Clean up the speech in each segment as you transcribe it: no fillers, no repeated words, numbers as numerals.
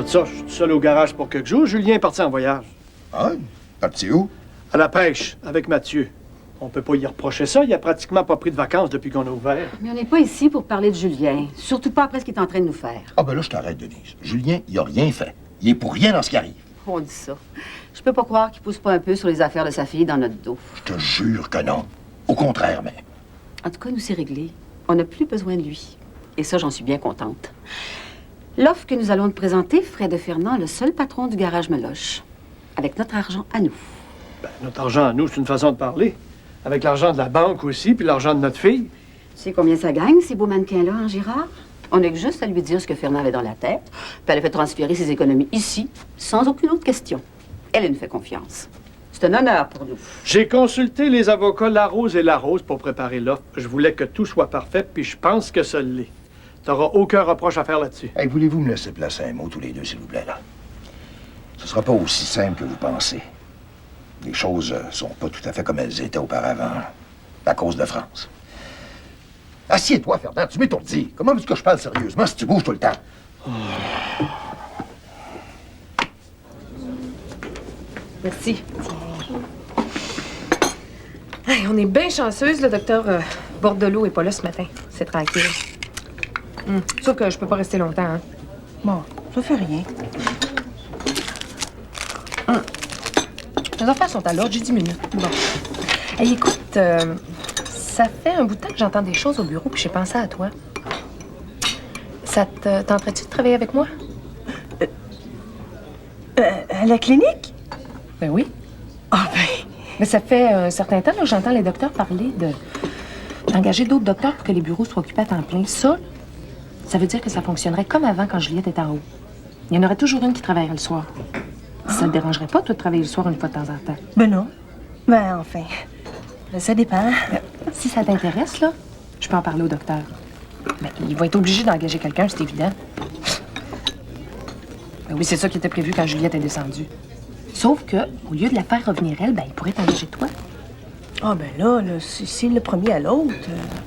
de ça, je suis tout seul au garage pour quelques jours. Julien est parti en voyage. Ah, parti où? À la pêche, avec Mathieu. On peut pas y reprocher ça. Il a pratiquement pas pris de vacances depuis qu'on a ouvert. Mais on n'est pas ici pour parler de Julien. Surtout pas après ce qu'il est en train de nous faire. Ah, ben là, je t'arrête, Denise. Julien, il a rien fait. Il est pour rien dans ce qui arrive. On dit ça. Je peux pas croire qu'il pousse pas un peu sur les affaires de sa fille dans notre dos. Je te jure que non. Au contraire, même. En tout cas, nous, c'est réglé. On n'a plus besoin de lui. Et ça, j'en suis bien contente. L'offre que nous allons te présenter ferait de Fernand le seul patron du garage Meloche. Avec notre argent à nous. Ben, notre argent à nous, c'est une façon de parler. Avec l'argent de la banque aussi, puis l'argent de notre fille. Tu sais combien ça gagne, ces beaux mannequins-là, hein, Girard? On n'a que juste à lui dire ce que Fernand avait dans la tête, puis elle a fait transférer ses économies ici, sans aucune autre question. Elle nous fait confiance. C'est un honneur pour nous. J'ai consulté les avocats Larose et Larose pour préparer l'offre. Je voulais que tout soit parfait, puis je pense que ça l'est. T'auras aucun reproche à faire là-dessus. Hey, voulez-vous me laisser placer un mot tous les deux, s'il vous plaît, là? Ce sera pas aussi simple que vous pensez. Les choses sont pas tout à fait comme elles étaient auparavant, à cause de France. Assieds-toi, Fernand, tu m'étourdis. Comment veux-tu que je parle sérieusement si tu bouges tout le temps? Merci. Hey, on est bien chanceuse, le docteur Bordelot est pas là ce matin. C'est tranquille. Sauf que je peux pas rester longtemps, hein. Bon, ça fait rien. Les affaires sont à l'ordre, j'ai 10 minutes. Bon. Hey, écoute, ça fait un bout de temps que j'entends des choses au bureau, puis j'ai pensé à toi. Ça te tenterait-tu de travailler avec moi? À la clinique? Ben oui. Ah ben... Mais ça fait un certain temps que j'entends les docteurs parler d'engager d'autres docteurs pour que les bureaux soient occupés à temps plein. Ça veut dire que ça fonctionnerait comme avant quand Juliette était en haut. Il y en aurait toujours une qui travaillerait le soir. Ça te dérangerait pas, toi, de travailler le soir une fois de temps en temps? Ben non. Ben enfin, ça dépend. Si ça t'intéresse, là, je peux en parler au docteur. Mais il va être obligé d'engager quelqu'un, c'est évident. Ben oui, c'est ça qui était prévu quand Juliette est descendue. Sauf que, au lieu de la faire revenir elle, ben il pourrait t'engager toi. Ah ben là, c'est le premier à l'autre.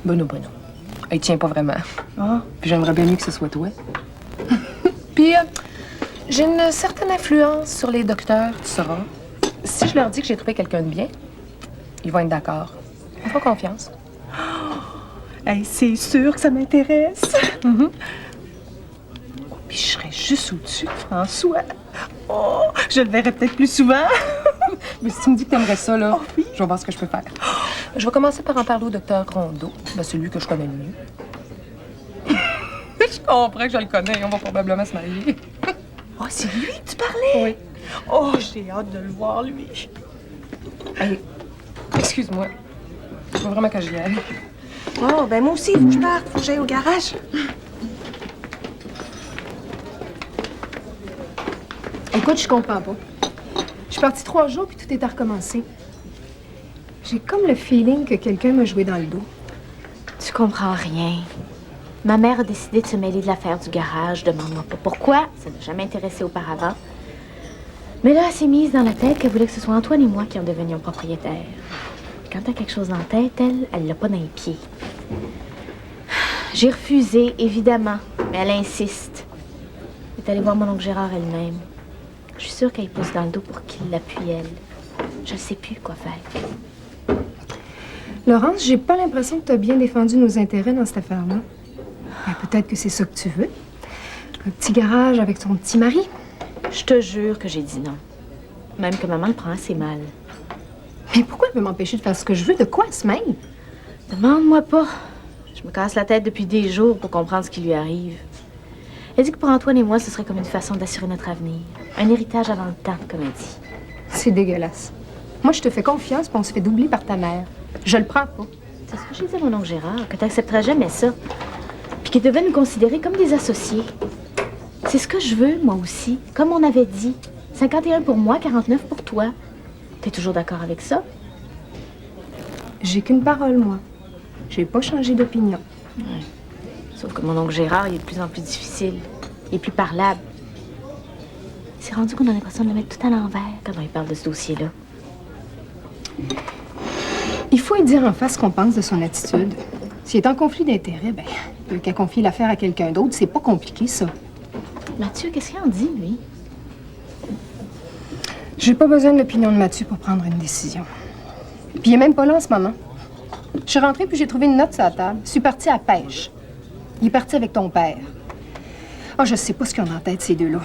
Ben non. Il tient pas vraiment. Ah. Puis j'aimerais bien mieux que ce soit toi. Puis, j'ai une certaine influence sur les docteurs, tu sauras. Si je leur dis que j'ai trouvé quelqu'un de bien, ils vont être d'accord. Ils font confiance. Hey, c'est sûr que ça m'intéresse. Puis je serais juste au-dessus de François. Oh, je le verrais peut-être plus souvent. Mais si tu me dis que t'aimerais ça, là, Oh, oui. je vais voir ce que je peux faire. Je vais commencer par en parler au docteur Rondeau, celui que je connais le mieux. Je comprends que je le connais, on va probablement se marier. Oh, c'est lui que tu parlais? Oui. Oh, j'ai hâte de le voir, lui. Hey, excuse-moi. Il faut vraiment que j'y aille. Oh, ben moi aussi, il faut que je parte. Faut que j'aille au garage. Écoute, je comprends pas. Je suis partie 3 jours, puis tout est à recommencer. J'ai comme le feeling que quelqu'un m'a joué dans le dos. Tu comprends rien. Ma mère a décidé de se mêler de l'affaire du garage. Demande-moi pas pourquoi. Ça n'a jamais intéressé auparavant. Mais là, elle s'est mise dans la tête qu'elle voulait que ce soit Antoine et moi qui en devenions propriétaires. Quand t'as quelque chose en tête, elle l'a pas dans les pieds. J'ai refusé, évidemment, mais elle insiste. Elle est allée voir mon oncle Gérard elle-même. Je suis sûre qu'elle pousse dans le dos pour qu'il l'appuie, elle. Je ne sais plus quoi faire. Laurence, j'ai pas l'impression que tu as bien défendu nos intérêts dans cette affaire-là. Ben, peut-être que c'est ça que tu veux. Un petit garage avec ton petit mari. Je te jure que j'ai dit non. Même que maman le prend assez mal. Mais pourquoi elle veut m'empêcher de faire ce que je veux? De quoi elle se mêle? Demande-moi pas. Je me casse la tête depuis des jours pour comprendre ce qui lui arrive. Elle dit que pour Antoine et moi, ce serait comme une façon d'assurer notre avenir. Un héritage avant le temps, comme elle dit. C'est dégueulasse. Moi, je te fais confiance, puis on se fait doubler par ta mère. Je le prends pas. C'est ce que j'ai dit à mon oncle Gérard, que tu n'accepteras jamais ça. Puis qu'il devait nous considérer comme des associés. C'est ce que je veux, moi aussi. Comme on avait dit. 51 pour moi, 49 pour toi. T'es toujours d'accord avec ça? J'ai qu'une parole, moi. J'ai pas changé d'opinion. Ouais. Sauf que mon oncle Gérard, il est de plus en plus difficile. Il est plus parlable. C'est rendu qu'on a l'impression de le mettre tout à l'envers quand on lui parle de ce dossier-là. Il faut lui dire en face ce qu'on pense de son attitude. S'il est en conflit d'intérêts, ben, il veut qu'elle confie l'affaire à quelqu'un d'autre. C'est pas compliqué, ça. Mathieu, qu'est-ce qu'il en dit, lui? J'ai pas besoin de l'opinion de Mathieu pour prendre une décision. Puis il est même pas là en ce moment. Je suis rentrée puis j'ai trouvé une note sur la table. Je suis partie à la pêche. Il est parti avec ton père. Oh, je sais pas ce qu'ils ont en tête, ces deux-là.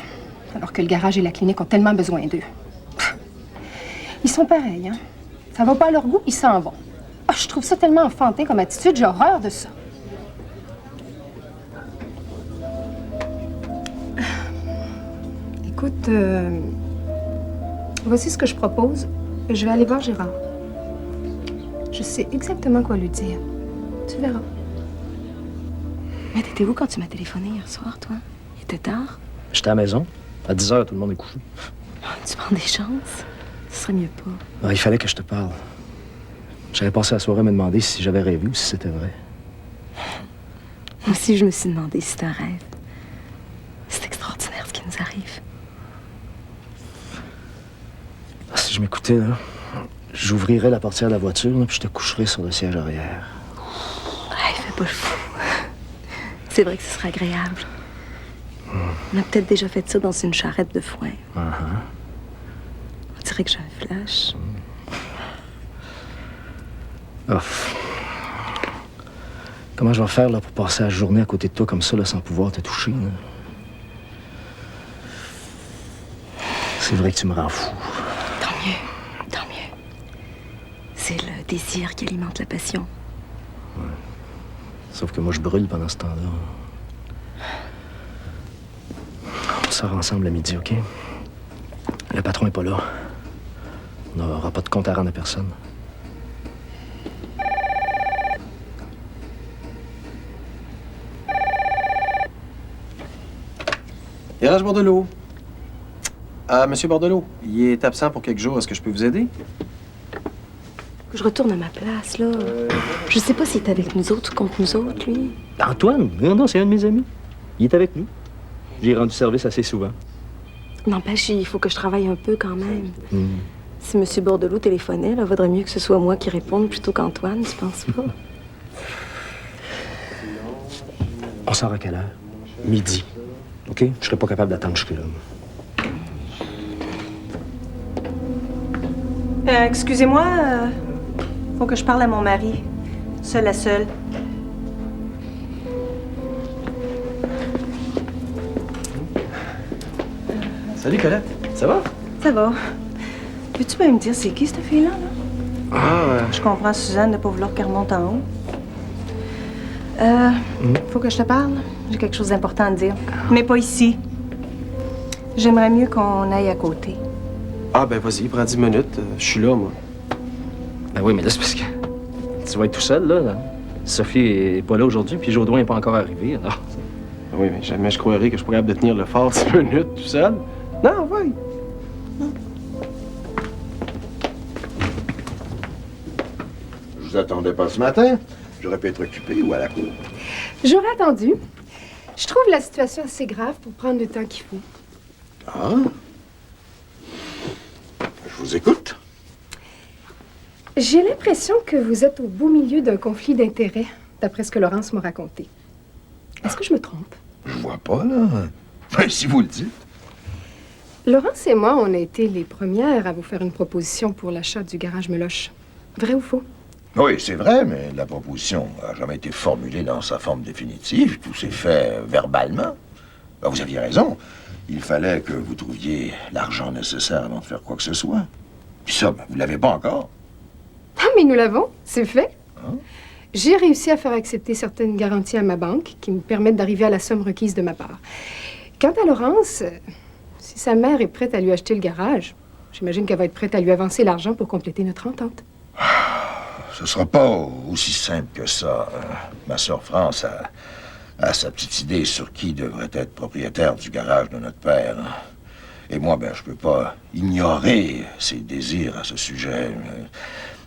Alors que le garage et la clinique ont tellement besoin d'eux. Ils sont pareils, hein? Ça va pas à leur goût, ils s'en vont. Ah, je trouve ça tellement enfantin comme attitude, j'ai horreur de ça. Écoute, voici ce que je propose. Je vais aller voir Gérard. Je sais exactement quoi lui dire. Tu verras. Mais t'étais où quand tu m'as téléphoné hier soir, toi? Il était tard? J'étais à la maison. À 10 h, tout le monde est couché. Tu prends des chances? Ce serait mieux pas. Ah, il fallait que je te parle. J'avais passé la soirée à me demander si j'avais rêvé ou si c'était vrai. Moi aussi, je me suis demandé si c'était un rêve. C'est extraordinaire ce qui nous arrive. Ah, si je m'écoutais, là, j'ouvrirais la portière de la voiture, là, puis je te coucherais sur le siège arrière. Hey, fais pas le fou. C'est vrai que ce serait agréable. On a peut-être déjà fait ça dans une charrette de foin. On dirait que j'ai un flash. Ouf. Comment je vais faire là, pour passer la journée à côté de toi comme ça, là, sans pouvoir te toucher? Là? C'est vrai que tu me rends fou. Tant mieux, tant mieux. C'est le désir qui alimente la passion. Ouais. Sauf que moi, je brûle pendant ce temps-là. On sort ensemble à midi, OK? Le patron est pas là. On n'aura pas de compte à rendre à personne. Garage Bordelot. Ah, Monsieur Bordelot, il est absent pour quelques jours. Est-ce que je peux vous aider? Je retourne à ma place, là. Je sais pas s'il est avec nous autres ou contre nous autres, lui. Antoine? Non, c'est un de mes amis. Il est avec nous. J'ai rendu service assez souvent. N'empêche, il faut que je travaille un peu quand même. Si M. Bordelot téléphonait, là, vaudrait mieux que ce soit moi qui réponde plutôt qu'Antoine, tu penses pas? On sort à quelle heure? Midi. OK? Je serais pas capable d'attendre jusque-là. Excusez-moi, faut que je parle à mon mari. Seul à seul. Salut, Colette. Ça va? Ça va. Peux-tu bien me dire c'est qui, cette fille-là? Là? Je comprends, Suzanne, de pas vouloir qu'elle remonte en haut. Faut que je te parle. J'ai quelque chose d'important à te dire. Mais pas ici. J'aimerais mieux qu'on aille à côté. Ah, ben vas-y, prends 10 minutes. Je suis là, moi. Ben oui, mais là, c'est parce que tu vas être tout seul, là. Sophie est pas là aujourd'hui, puis Jodoin n'est pas encore arrivé, alors... Oui, mais jamais je croirais que je pourrais capable de tenir le fort 10 minutes tout seul. Non, oui. Je vous attendais pas ce matin. J'aurais pu être occupé ou à la cour. J'aurais attendu. Je trouve la situation assez grave pour prendre le temps qu'il faut. Ah? Je vous écoute. J'ai l'impression que vous êtes au beau milieu d'un conflit d'intérêts, d'après ce que Laurence m'a raconté. Est-ce que je me trompe? Je vois pas, là. Ben, si vous le dites. Laurence et moi, on a été les premières à vous faire une proposition pour l'achat du garage Meloche. Vrai ou faux? Oui, c'est vrai, mais la proposition n'a jamais été formulée dans sa forme définitive. Tout s'est fait verbalement. Ben, vous aviez raison. Il fallait que vous trouviez l'argent nécessaire avant de faire quoi que ce soit. Puis ça, ben, vous l'avez pas encore. Ah, mais nous l'avons, c'est fait. Hein? J'ai réussi à faire accepter certaines garanties à ma banque qui me permettent d'arriver à la somme requise de ma part. Quant à Laurence, si sa mère est prête à lui acheter le garage, j'imagine qu'elle va être prête à lui avancer l'argent pour compléter notre entente. Ce sera pas aussi simple que ça. Ma sœur France a sa petite idée sur qui devrait être propriétaire du garage de notre père. Et moi, ben, je peux pas ignorer ses désirs à ce sujet.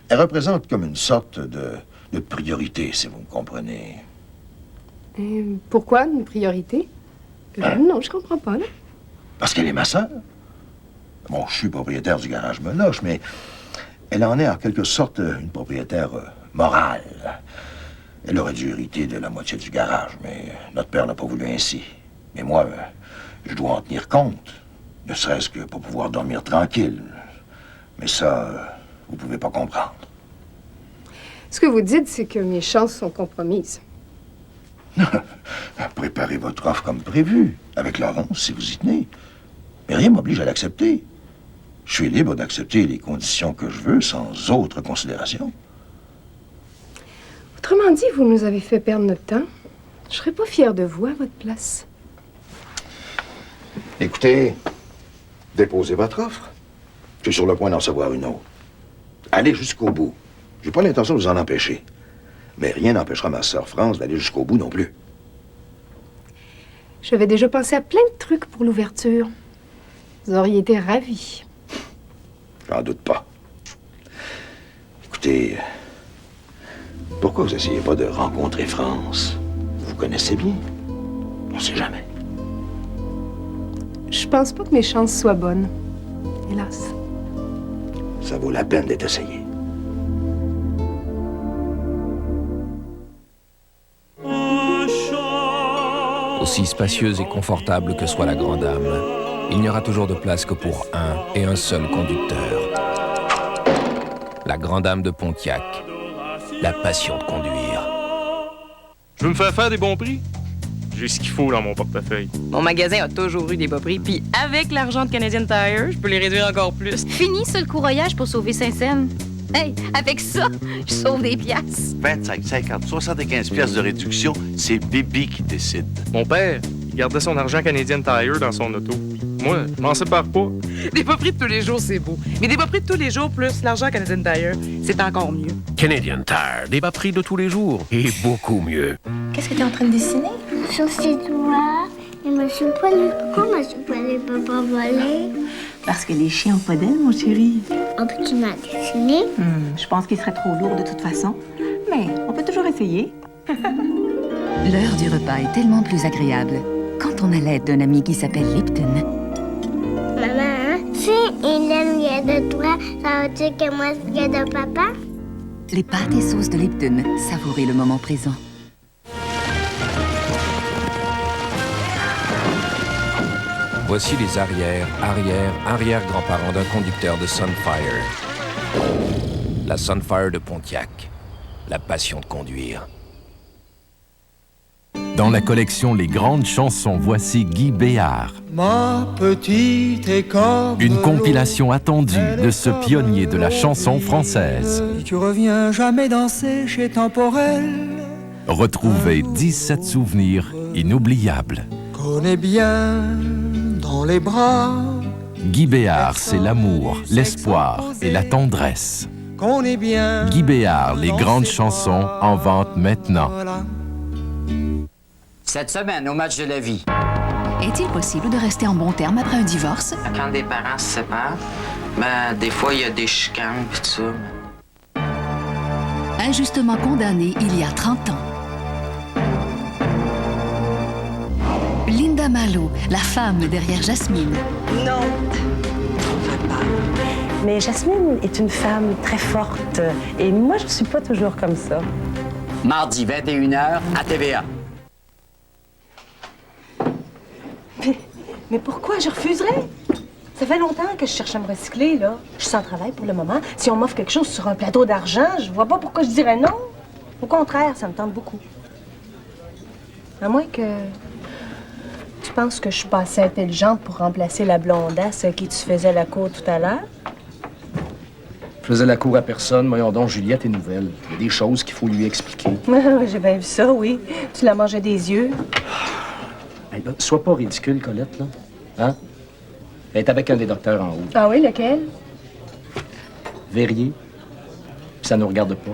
Elle représente comme une sorte de priorité, si vous me comprenez. Et pourquoi une priorité? Non, je comprends pas, là. Parce qu'elle est ma sœur. Bon, je suis propriétaire du garage Meloche, mais elle en est en quelque sorte une propriétaire morale. Elle aurait dû hériter de la moitié du garage, mais notre père n'a pas voulu ainsi. Mais moi, Je dois en tenir compte. Ne serait-ce que pour pouvoir dormir tranquille. Mais ça, vous pouvez pas comprendre. Ce que vous dites, c'est que mes chances sont compromises. Préparez votre offre comme prévu, avec Laurence, si vous y tenez. Mais rien m'oblige à l'accepter. Je suis libre d'accepter les conditions que je veux, sans autre considération. Autrement dit, vous nous avez fait perdre notre temps. Je serais pas fière de vous à votre place. Écoutez, déposez votre offre. Je suis sur le point d'en recevoir une autre. Allez jusqu'au bout. J'ai pas l'intention de vous en empêcher. Mais rien n'empêchera ma sœur France d'aller jusqu'au bout non plus. J'avais déjà pensé à plein de trucs pour l'ouverture. Vous auriez été ravis. J'en doute pas. Écoutez, pourquoi vous essayez pas de rencontrer France? Vous connaissez bien. On sait jamais. Je pense pas que mes chances soient bonnes. Hélas. Ça vaut la peine d'être essayé. Aussi spacieuse et confortable que soit la Grande Dame, il n'y aura toujours de place que pour un et un seul conducteur. La Grande Dame de Pontiac, la passion de conduire. Je veux me faire faire des bons prix. J'ai ce qu'il faut dans mon portefeuille. Mon magasin a toujours eu des bas prix, puis avec l'argent de Canadian Tire, je peux les réduire encore plus. Fini ça le courroyage pour sauver 5 cents. Hey, avec ça, je sauve des piastres. 25, 50, 75 piastres de réduction, c'est Bibi qui décide. Mon père, il gardait son argent Canadian Tire dans son auto. Moi, je m'en sépare pas. Des bas prix de tous les jours, c'est beau. Mais des bas prix de tous les jours plus l'argent Canadian Tire, c'est encore mieux. Canadian Tire, des bas prix de tous les jours et beaucoup mieux. Qu'est-ce que t'es en train de dessiner? Sur ses doigts, et Monsieur Poilu. Pourquoi Monsieur Poilu peut pas voler? Parce que les chiens ont pas d'ailes, mon chéri. Oh, puis tu m'as dessiné? Je pense qu'il serait trop lourd de toute façon. Mais on peut toujours essayer. L'heure du repas est tellement plus agréable quand on a l'aide d'un ami qui s'appelle Lipton. Maman, si il aime bien de toi, ça veut dire que moi, je viens de papa? Les pâtes et sauces de Lipton, savourez le moment présent. Voici les arrière-grands-parents d'un conducteur de Sunfire. La Sunfire de Pontiac, la passion de conduire. Dans la collection Les Grandes Chansons, voici Guy Béard. Ma petite école. Une compilation attendue de ce pionnier de la chanson française. Tu reviens jamais danser chez Temporel. Retrouvez 17 souvenirs inoubliables. Connais bien dans les bras. Guy Béard, c'est l'amour, l'espoir et la tendresse. Connais bien. Guy Béard, Les Grandes Chansons, en vente maintenant. Cette semaine, au match de la vie. Est-il possible de rester en bon terme après un divorce? Quand des parents se séparent, des fois, il y a des chicanes pis tout ça. Injustement condamnée il y a 30 ans. Linda Malo, la femme derrière Jasmine. Non, je pas. Mais Jasmine est une femme très forte. Et moi, je ne suis pas toujours comme ça. Mardi, 21h, à TVA. Mais pourquoi je refuserais? Ça fait longtemps que je cherche à me recycler, là. Je suis sans travail pour le moment. Si on m'offre quelque chose sur un plateau d'argent, je vois pas pourquoi je dirais non. Au contraire, ça me tente beaucoup. À moins que tu penses que je suis pas assez intelligente pour remplacer la blondasse à qui tu faisais la cour tout à l'heure. Je faisais la cour à personne. Voyons donc, Juliette est nouvelle. Il y a des choses qu'il faut lui expliquer. J'ai bien vu ça, oui. Tu la mangeais des yeux. Hey, là, sois pas ridicule, Colette, là. Hein? Elle est avec un des docteurs en haut. Ah oui, lequel? Verrier. Puis ça nous regarde pas.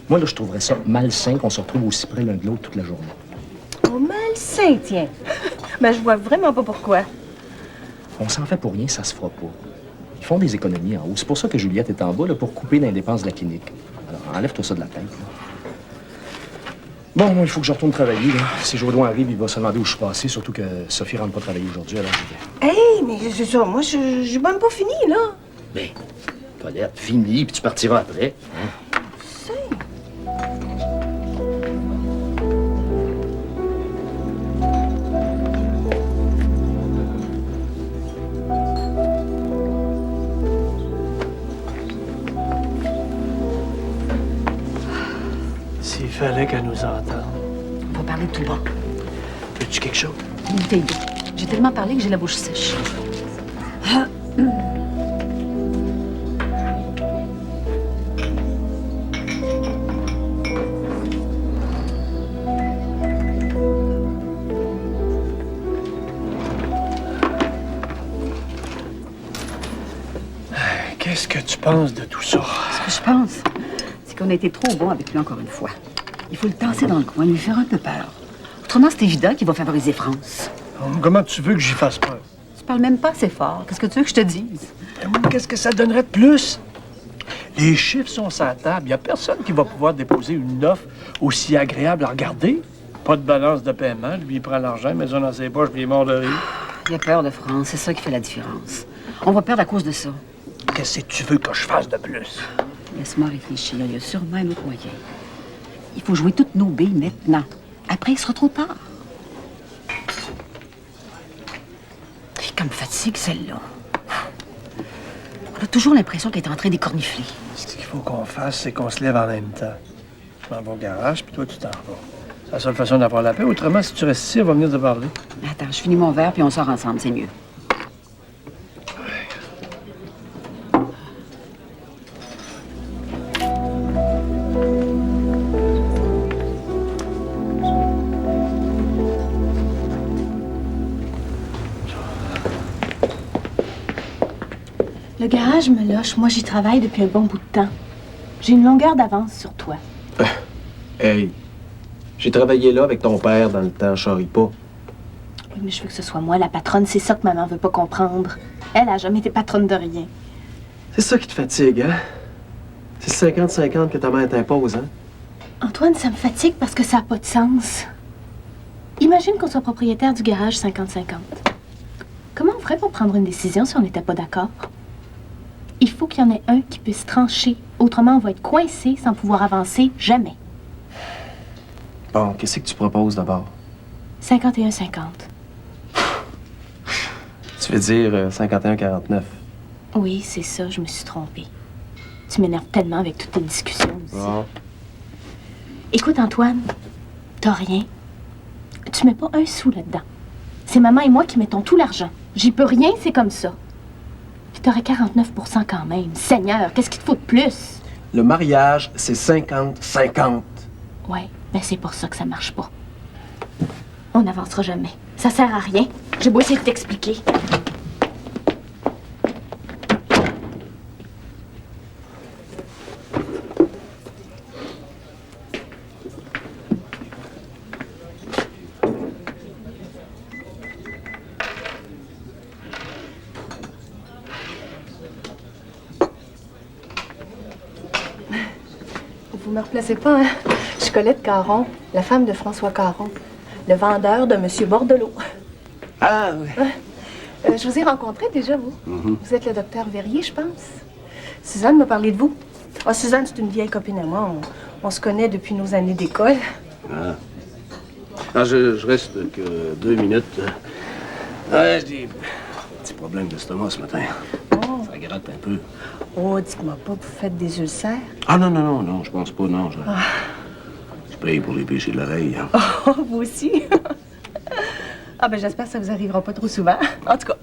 Moi, là, je trouverais ça malsain qu'on se retrouve aussi près l'un de l'autre toute la journée. Oh, malsain, tiens. Ben, je vois vraiment pas pourquoi. On s'en fait pour rien, ça se fera pas. Ils font des économies en haut. C'est pour ça que Juliette est en bas, là, pour couper les dépenses de la clinique. Alors, enlève-toi ça de la tête, là. Bon, moi, il faut que je retourne travailler, là. Si Jodoin arrive, il va se demander où je suis passé, surtout que Sophie rentre pas travailler aujourd'hui, alors je vais. Hey, mais c'est ça, moi, j'ai même pas fini, là. Mais, Colette, finis, puis tu partiras après. Hein? Il fallait qu'elle nous entende. On va parler tout bas. Veux-tu quelque chose? Une bouteille d'eau. J'ai tellement parlé que j'ai la bouche sèche. Qu'est-ce que tu penses de tout ça? Ce que je pense, c'est qu'on a été trop bon avec lui encore une fois. Il faut le tasser dans le coin, lui faire un peu peur. Autrement, c'est évident qu'il va favoriser France. Comment tu veux que j'y fasse peur? Tu parles même pas assez fort. Qu'est-ce que tu veux que je te dise? Qu'est-ce que ça donnerait de plus? Les chiffres sont sur la table. Il n'y a personne qui va pouvoir déposer une offre aussi agréable à regarder. Pas de balance de paiement. Lui, il prend l'argent, met ça dans ses poches, puis il est mort de rire. Il a peur de France. C'est ça qui fait la différence. On va perdre à cause de ça. Qu'est-ce que tu veux que je fasse de plus? Laisse-moi réfléchir. Il y a sûrement un autre moyen. Il faut jouer toutes nos billes maintenant. Après, il sera trop tard. Et comme fatigue, celle-là. On a toujours l'impression qu'elle est en train d'écornifler. Ce qu'il faut qu'on fasse, c'est qu'on se lève en même temps. Je m'en vais au garage, puis toi, tu t'en vas. C'est la seule façon d'avoir la paix. Autrement, si tu restes ici, on va venir te parler. Attends, je finis mon verre, puis on sort ensemble. C'est mieux. Le garage me loche. Moi, j'y travaille depuis un bon bout de temps. J'ai une longueur d'avance sur toi. Hey, j'ai travaillé là avec ton père dans le temps, charrie pas. Oui, mais je veux que ce soit moi la patronne. C'est ça que maman veut pas comprendre. Elle a jamais été patronne de rien. C'est ça qui te fatigue, hein? C'est 50-50 que ta mère t'impose, hein? Antoine, ça me fatigue parce que ça n'a pas de sens. Imagine qu'on soit propriétaire du garage 50-50. Comment on ferait pour prendre une décision si on n'était pas d'accord? Il faut qu'il y en ait un qui puisse trancher. Autrement, on va être coincé sans pouvoir avancer jamais. Bon, qu'est-ce que tu proposes d'abord? 51-50. Tu veux dire 51-49? Oui, c'est ça, je me suis trompée. Tu m'énerves tellement avec toutes tes discussions aussi. Bon. Écoute, Antoine, t'as rien. Tu mets pas un sou là-dedans. C'est maman et moi qui mettons tout l'argent. J'y peux rien, c'est comme ça. Puis t'aurais 49% quand même. Seigneur, qu'est-ce qu'il te faut de plus? Le mariage, c'est 50-50. Ouais, ben c'est pour ça que ça marche pas. On n'avancera jamais. Ça sert à rien. J'ai beau essayer de t'expliquer. Vous me replacez pas, hein? Je suis Colette Caron, la femme de François Caron, le vendeur de M. Bordelot. Ah, oui. Je vous ai rencontré déjà, vous. Mhm. Vous êtes le docteur Verrier, je pense. Suzanne m'a parlé de vous. Ah, Suzanne, c'est une vieille copine à moi. On se connaît depuis nos années d'école. Ah. Ah, je reste que 2 minutes. Ouais, j'ai des petits problèmes d'estomac ce matin. Oh. Ça gratte un peu. Oh, dites-moi pas que vous faites des ulcères. Ah non, je pense pas, non. Ah. Je paye pour les péchés de l'oreille. Hein. Oh, vous aussi? Ah, ben j'espère que ça vous arrivera pas trop souvent. En tout cas,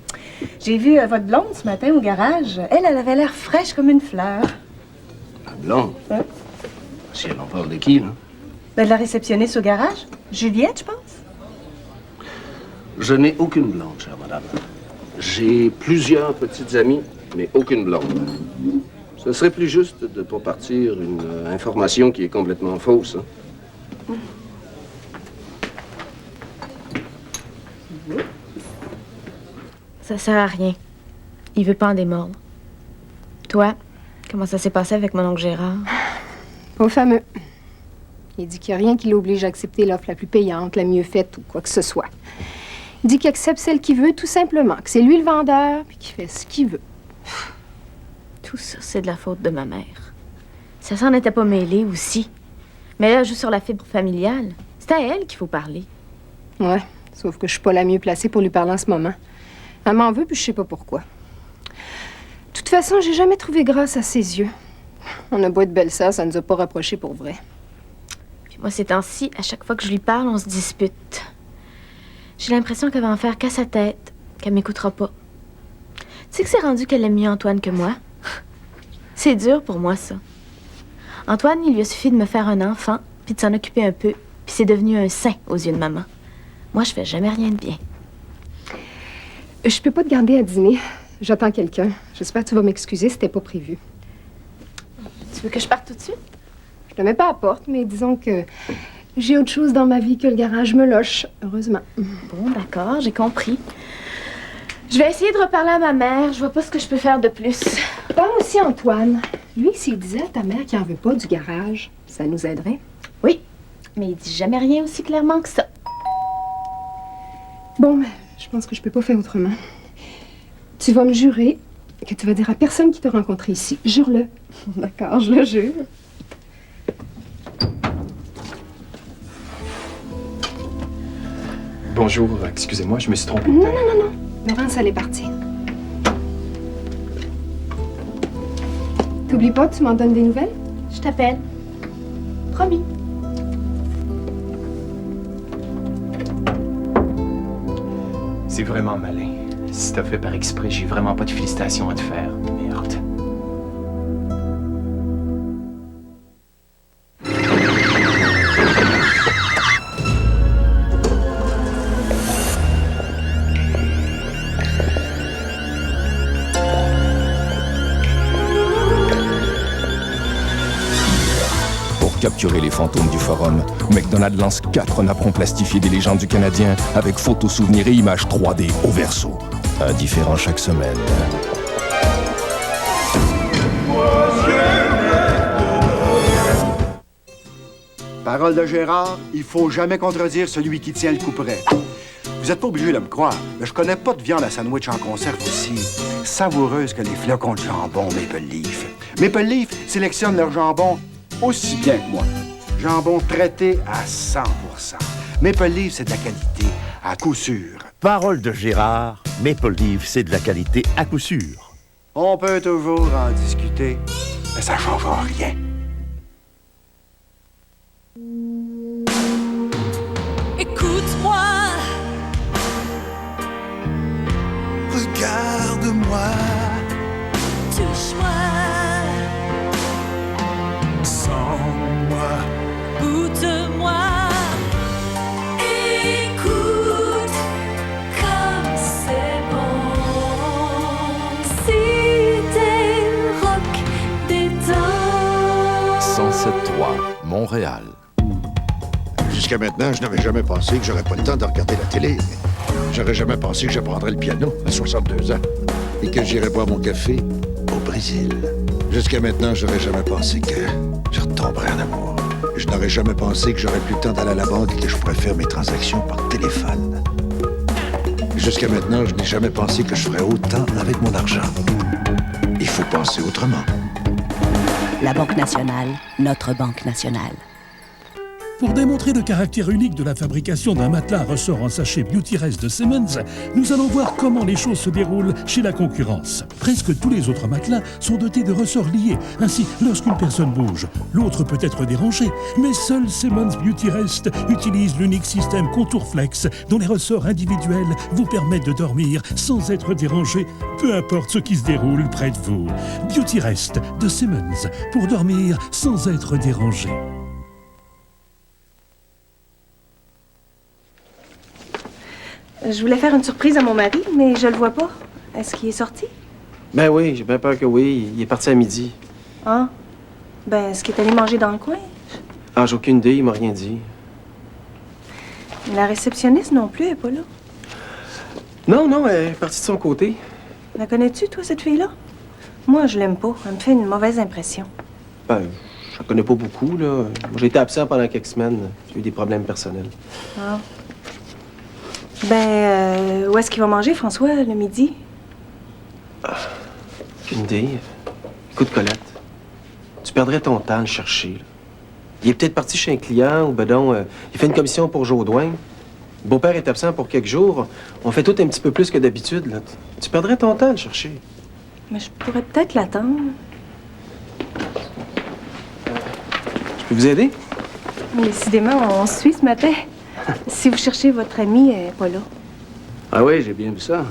j'ai vu votre blonde ce matin au garage. Elle avait l'air fraîche comme une fleur. La blonde? Hein? Si elle en parle de qui, là? Ben, de la réceptionniste au garage. Juliette, je pense. Je n'ai aucune blonde, chère madame. J'ai plusieurs petites amies, mais aucune blonde. Ce serait plus juste de ne pas partir une information qui est complètement fausse. Hein? Ça sert à rien. Il veut pas en démordre. Toi, comment ça s'est passé avec mon oncle Gérard? Pas fameux. Il dit qu'il n'y a rien qui l'oblige à accepter l'offre la plus payante, la mieux faite ou quoi que ce soit. Il dit qu'il accepte celle qu'il veut, tout simplement, que c'est lui le vendeur, puis qu'il fait ce qu'il veut. Tout ça, c'est de la faute de ma mère. Ça s'en était pas mêlé aussi. Mais là, elle joue sur la fibre familiale. C'est à elle qu'il faut parler. Ouais, sauf que je suis pas la mieux placée pour lui parler en ce moment. Elle m'en veut, puis je sais pas pourquoi. De toute façon, j'ai jamais trouvé grâce à ses yeux. On a beau être belle-sœur, ça nous a pas rapprochés pour vrai. Puis Moi, ces temps-ci, à chaque fois que je lui parle, on se dispute. J'ai l'impression qu'elle va en faire qu'à sa tête, qu'elle m'écoutera pas. Tu sais que c'est rendu qu'elle aime mieux Antoine que moi? C'est dur pour moi, ça. Antoine, il lui a suffi de me faire un enfant, puis de s'en occuper un peu, puis c'est devenu un saint aux yeux de maman. Moi, je fais jamais rien de bien. Je peux pas te garder à dîner. J'attends quelqu'un. J'espère que tu vas m'excuser, c'était pas prévu. Tu veux que je parte tout de suite? Je te mets pas à la porte, mais disons que j'ai autre chose dans ma vie que le garage me loche, heureusement. Bon, d'accord, j'ai compris. Je vais essayer de reparler à ma mère. Je vois pas ce que je peux faire de plus. Parle aussi à Antoine. Lui, s'il disait à ta mère qu'il en veut pas du garage, ça nous aiderait. Oui, mais il dit jamais rien aussi clairement que ça. Bon, mais je pense que je peux pas faire autrement. Tu vas me jurer que tu vas dire à personne qui t'a rencontré ici. Jure-le. D'accord, je le jure. Bonjour, excusez-moi, je me suis trompé. Non. Laurence, elle est partie. T'oublies pas, tu m'en donnes des nouvelles? Je t'appelle. Promis. C'est vraiment malin. Si t'as fait par exprès, j'ai vraiment pas de félicitations à te faire. Merde. Capturer les fantômes du forum, McDonald lance 4 napperons plastifiés des légendes du Canadien avec photos, souvenirs et images 3D au verso. Un différent chaque semaine. Parole de Gérard, il faut jamais contredire celui qui tient le couperet. Vous n'êtes pas obligé de me croire, mais je connais pas de viande à sandwich en conserve aussi savoureuse que les flocons de jambon Maple Leaf. Maple Leaf sélectionne leur jambon aussi bien que moi. Jambon traité à 100%. Maple Leaf, c'est de la qualité à coup sûr. Parole de Gérard, Maple Leaf, c'est de la qualité à coup sûr. On peut toujours en discuter, mais ça change rien. Écoute-moi, Regarde-moi, touche-moi, sens-moi, goûte-moi. Écoute, comme c'est bon. Si t'es rock détend. 107.3, Montréal. Jusqu'à maintenant, je n'avais jamais pensé que j'aurais pas le temps de regarder la télé. J'aurais jamais pensé que j'apprendrais le piano à 62 ans et que j'irais boire mon café au Brésil. Jusqu'à maintenant, j'aurais jamais pensé que je retomberais en amour. Je n'aurais jamais pensé que j'aurais plus le temps d'aller à la banque et que je pourrais faire mes transactions par téléphone. Jusqu'à maintenant, je n'ai jamais pensé que je ferais autant avec mon argent. Il faut penser autrement. La Banque nationale, notre Banque nationale. Pour démontrer le caractère unique de la fabrication d'un matelas à ressort en sachet Beautyrest de Simmons, nous allons voir comment les choses se déroulent chez la concurrence. Presque tous les autres matelas sont dotés de ressorts liés. Ainsi, lorsqu'une personne bouge, l'autre peut être dérangé. Mais seul Simmons Beautyrest utilise l'unique système Contour Flex, dont les ressorts individuels vous permettent de dormir sans être dérangé, peu importe ce qui se déroule près de vous. Beautyrest de Simmons, pour dormir sans être dérangé. Je voulais faire une surprise à mon mari, mais je le vois pas. Est-ce qu'il est sorti? Ben oui, j'ai bien peur que oui. Il est parti à midi. Ah. Ben, est-ce qu'il est allé manger dans le coin? Ah, j'ai aucune idée, il m'a rien dit. La réceptionniste non plus, elle est pas là. Non, elle est partie de son côté. La connais-tu, toi, cette fille-là? Moi, je l'aime pas. Elle me fait une mauvaise impression. Ben, je la connais pas beaucoup, là. Moi, j'ai été absent pendant quelques semaines. J'ai eu des problèmes personnels. Ah. Ben, où est-ce qu'il va manger, François, le midi? Aucune idée. Écoute, Colette, tu perdrais ton temps à le chercher, là. Il est peut-être parti chez un client, ou ben donc, il fait une commission pour Jodoin. Le beau-père est absent pour quelques jours. On fait tout un petit peu plus que d'habitude, là. Tu perdrais ton temps à le chercher. Mais je pourrais peut-être l'attendre. Je peux vous aider? Décidément, on se suit ce matin. Si vous cherchez votre amie, elle n'est pas là. Ah oui, j'ai bien vu ça.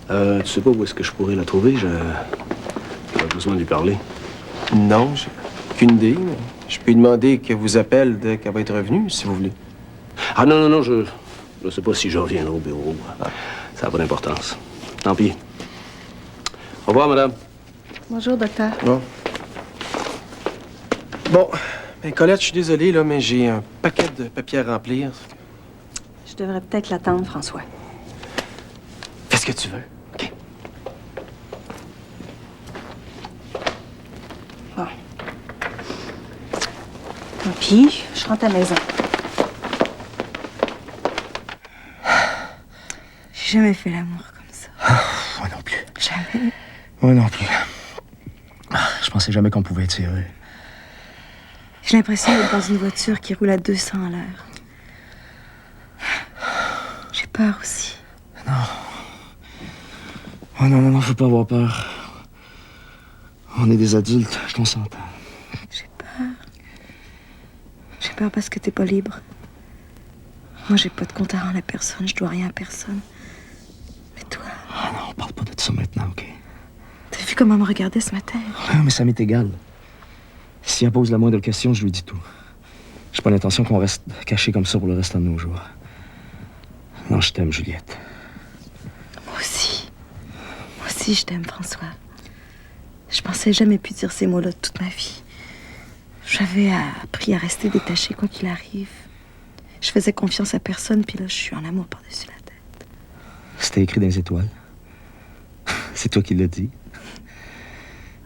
Tu sais pas où est-ce que je pourrais la trouver? J'aurais besoin de lui parler. Non, j'ai aucune idée. Mais je peux lui demander qu'elle vous appelle dès qu'elle va être revenue, si vous voulez. Ah non, non, non, je sais pas si je reviendrai au bureau. Ça n'a pas d'importance. Tant pis. Au revoir, madame. Bonjour, docteur. Bon, ben, Colette, je suis désolé, là, mais j'ai un paquet de papiers à remplir. Je devrais peut-être l'attendre, François. Fais ce que tu veux. OK. Bon. Tant pis, je rentre à la maison. J'ai jamais fait l'amour comme ça. Moi non plus. Jamais. Moi non plus. Je pensais jamais qu'on pouvait être heureux. J'ai l'impression d'être dans une voiture qui roule à 200 à l'heure. J'ai peur aussi. Non. Oh non, non, non, faut pas avoir peur. On est des adultes, je t'en s'entend. J'ai peur. J'ai peur parce que t'es pas libre. Moi, j'ai pas de compte à rendre à personne, je dois rien à personne. Mais toi... Ah non, on parle pas de ça maintenant, OK? T'as vu comment elle me regardait ce matin? Non, mais ça m'est égal. Si elle pose la moindre question, je lui dis tout. J'ai pas l'intention qu'on reste cachés comme ça pour le restant de nos jours. Non, je t'aime, Juliette. Moi aussi. Moi aussi, je t'aime, François. Je pensais jamais pu dire ces mots-là toute ma vie. J'avais appris à rester détachée quoi qu'il arrive. Je faisais confiance à personne, puis là, je suis en amour par-dessus la tête. C'était écrit dans les étoiles. C'est toi qui l'as dit.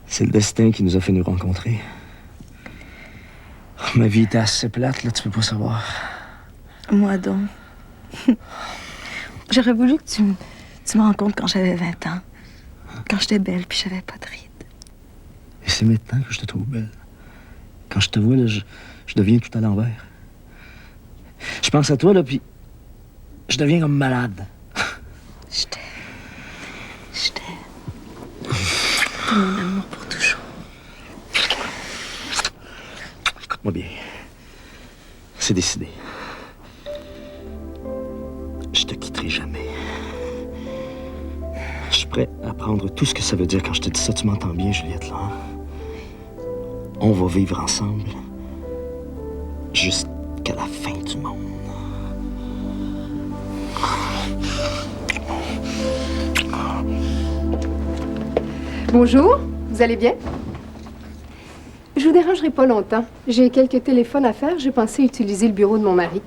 C'est le destin qui nous a fait nous rencontrer. Ma vie était assez plate, là, tu peux pas savoir. Moi donc. J'aurais voulu que tu me rencontres quand j'avais 20 ans. Quand j'étais belle, puis j'avais pas de rides. Et c'est maintenant que je te trouve belle. Quand je te vois, là, je deviens tout à l'envers. Je pense à toi, là, puis je deviens comme malade. Je t'aime. Je t'aime. T'es mon amour pour toujours. Écoute-moi bien. C'est décidé. Je te quitterai jamais. Je suis prêt à prendre tout ce que ça veut dire quand je te dis ça. Tu m'entends bien, Juliette, là? Hein? On va vivre ensemble jusqu'à la fin du monde. Bonjour, vous allez bien? Je vous dérangerai pas longtemps. J'ai quelques téléphones à faire. J'ai pensé utiliser le bureau de mon mari.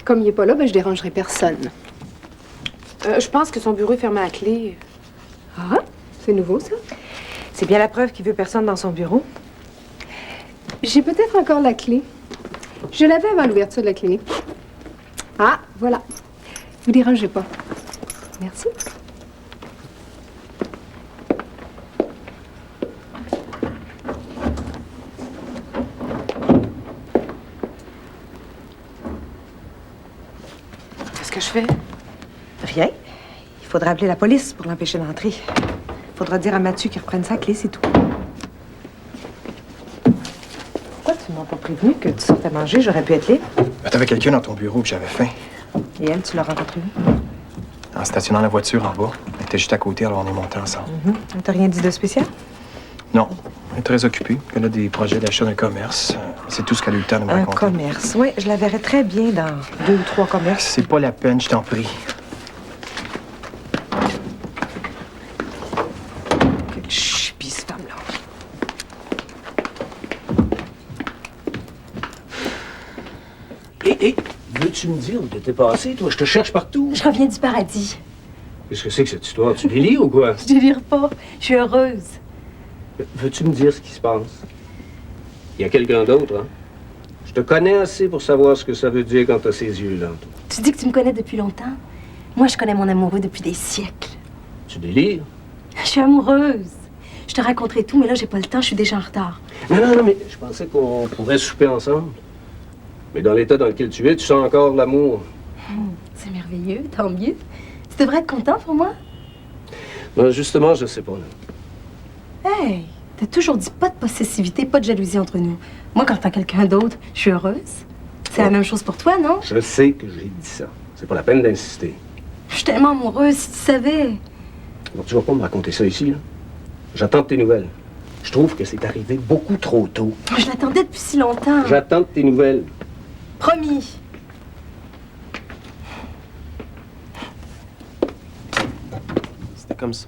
Comme il n'est pas là, je dérangerai personne. Je pense que son bureau est fermé à clé. Ah, c'est nouveau, ça? C'est bien la preuve qu'il veut personne dans son bureau. J'ai peut-être encore la clé. Je l'avais avant l'ouverture de la clinique. Ah, voilà. Vous dérangez pas. Merci. Qu'est-ce que je fais? Rien. Il faudra appeler la police pour l'empêcher d'entrer. Il faudra dire à Mathieu qu'il reprenne sa clé, c'est tout. Pourquoi tu m'as pas prévenu que tu sortais manger? J'aurais pu être libre. Ben, t'avais quelqu'un dans ton bureau puis j'avais faim. Et elle, tu l'as rencontrée où? En stationnant la voiture en bas. Elle était juste à côté, alors on est montés ensemble. Elle t'a rien dit de spécial? Non, elle est très occupée. Elle a des projets d'achat d'un commerce. C'est tout ce qu'elle a eu le temps de me Un raconter. commerce, oui. Je la verrais très bien dans 2 ou 3 commerces. C'est pas la peine, je t'en prie. Quelle chipie, cette femme-là. Hé, veux-tu me dire où t'étais passé, toi? Je te cherche partout. Je reviens du paradis. Qu'est-ce que c'est que cette histoire? Tu délires ou quoi? Je délire pas. Je suis heureuse. Veux-tu me dire ce qui se passe? Il y a quelqu'un d'autre, hein? Je te connais assez pour savoir ce que ça veut dire quand t'as ces yeux-là. toi. Tu dis que tu me connais depuis longtemps. Moi, je connais mon amoureux depuis des siècles. Tu délires? Je suis amoureuse. Je te raconterai tout, mais là, j'ai pas le temps. Je suis déjà en retard. Non, mais je pensais qu'on pourrait souper ensemble. Mais dans l'état dans lequel tu es, tu sens encore l'amour. C'est merveilleux. Tant mieux. Tu devrais être content pour moi. Ben, justement, je sais pas, là. Hey, T'as toujours dit pas de possessivité, pas de jalousie entre nous. Moi, quand t'as quelqu'un d'autre, je suis heureuse. C'est la même chose pour toi, non? Je sais que j'ai dit ça. C'est pas la peine d'insister. Je suis tellement amoureuse, si tu savais. Alors, tu vas pas me raconter ça ici, là? J'attends de tes nouvelles. Je trouve que c'est arrivé beaucoup trop tôt. Je l'attendais depuis si longtemps. J'attends de tes nouvelles. Promis. C'était comme ça.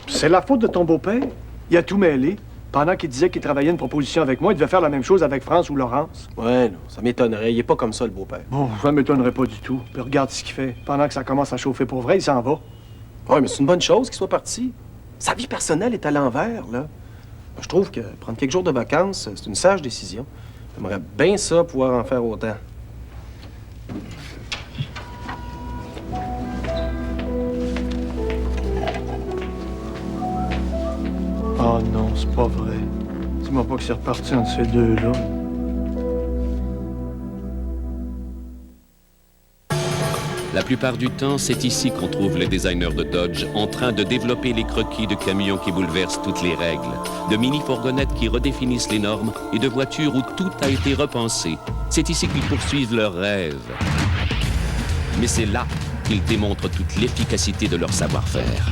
C'est la faute de ton beau-père. Il a tout mêlé. Pendant qu'il disait qu'il travaillait une proposition avec moi, il devait faire la même chose avec France ou Laurence. Ouais, non, ça m'étonnerait. Il est pas comme ça, le beau-père. Bon, ça m'étonnerait pas du tout. Puis regarde ce qu'il fait. Pendant que ça commence à chauffer pour vrai, il s'en va. Ouais, mais c'est une bonne chose qu'il soit parti. Sa vie personnelle est à l'envers, là. Je trouve que prendre quelques jours de vacances, c'est une sage décision. J'aimerais bien ça, pouvoir en faire autant. Oh non, c'est pas vrai. Dis-moi pas que c'est reparti entre ces deux-là. La plupart du temps, c'est ici qu'on trouve les designers de Dodge en train de développer les croquis de camions qui bouleversent toutes les règles, de mini-fourgonnettes qui redéfinissent les normes et de voitures où tout a été repensé. C'est ici qu'ils poursuivent leurs rêves. Mais c'est là qu'ils démontrent toute l'efficacité de leur savoir-faire.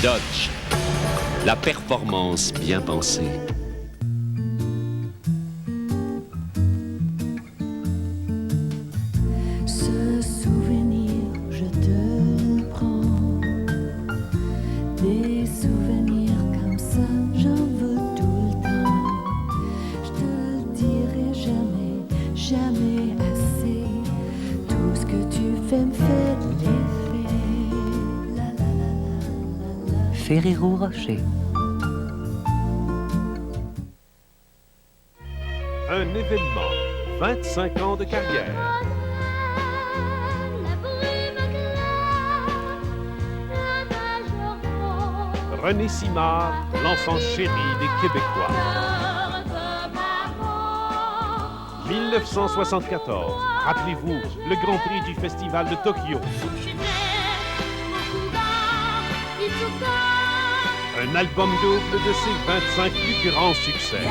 Dodge, la performance bien pensée. Ce souvenir, je te le prends. Des souvenirs comme ça, j'en veux tout le temps. Je te le dirai jamais, jamais assez. Tout ce que tu fais me fait de l'effet. Ferrero Rocher. Un événement, 25 ans de carrière. René Simard, l'enfant chéri des Québécois. 1974, rappelez-vous, le Grand Prix du Festival de Tokyo. Un album double de ses 25 plus grands succès.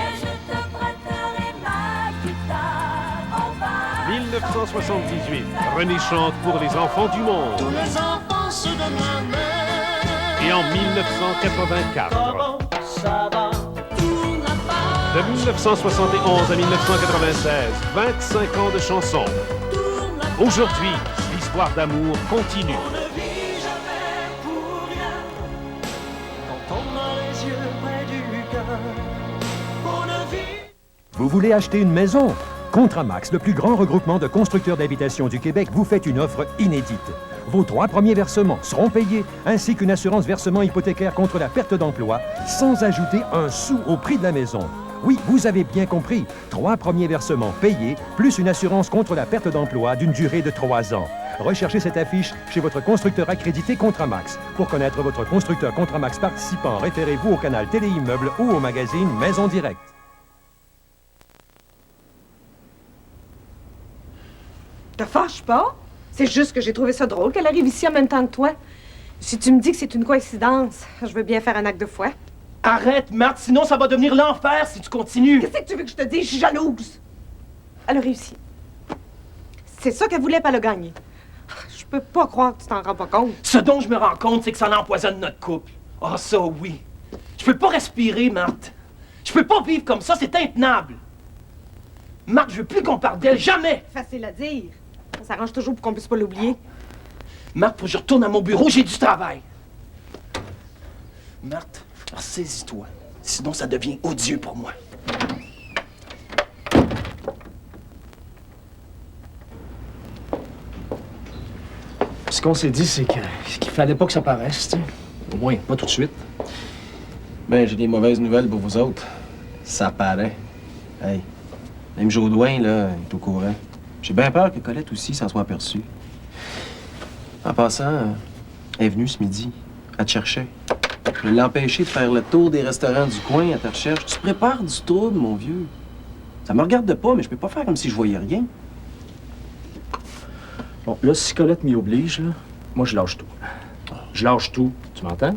1978, René chante pour les enfants du monde. Tous les enfants se donnent la main. Et en 1984, de 1971 à 1996, 25 ans de chansons. Aujourd'hui, l'histoire d'amour continue. Vous voulez acheter une maison? Contramax, le plus grand regroupement de constructeurs d'habitation du Québec, vous fait une offre inédite. Vos 3 premiers versements seront payés, ainsi qu'une assurance versement hypothécaire contre la perte d'emploi, sans ajouter un sou au prix de la maison. Oui, vous avez bien compris, 3 premiers versements payés, plus une assurance contre la perte d'emploi d'une durée de 3 ans. Recherchez cette affiche chez votre constructeur accrédité Contramax. Pour connaître votre constructeur Contramax participant, référez-vous au canal Téléimmeuble ou au magazine Maison Directe. Te fâche pas? C'est juste que j'ai trouvé ça drôle qu'elle arrive ici en même temps que toi. Si tu me dis que c'est une coïncidence, je veux bien faire un acte de foi. Arrête, Marthe, sinon ça va devenir l'enfer si tu continues. Qu'est-ce que tu veux que je te dise? Je suis jalouse. Elle a réussi. C'est ça qu'elle voulait, pas le gagner. Je peux pas croire que tu t'en rends pas compte. Ce dont je me rends compte, c'est que ça empoisonne notre couple. Ah, ça, oui. Je peux pas respirer, Marthe. Je peux pas vivre comme ça, c'est intenable. Marthe, je veux plus qu'on parle d'elle, jamais. Facile à dire. Ça s'arrange toujours pour qu'on puisse pas l'oublier. Marthe, faut que je retourne à mon bureau, j'ai du travail. Marthe, ressaisis-toi. Sinon, ça devient odieux pour moi. Ce qu'on s'est dit, c'est qu'il fallait pas que ça paraisse, tu sais. Au moins, pas tout de suite. Ben, j'ai des mauvaises nouvelles pour vous autres. Ça paraît. Hey, même Jodoin, là, est au courant. J'ai bien peur que Colette aussi s'en soit aperçue. En passant, elle est venue ce midi. Elle te cherchait. Je l'ai empêché de faire le tour des restaurants du coin à ta recherche. Tu te prépares du trouble, mon vieux. Ça me regarde pas, mais je peux pas faire comme si je voyais rien. Bon, là, si Colette m'y oblige, là, moi, je lâche tout. Je lâche tout. Tu m'entends?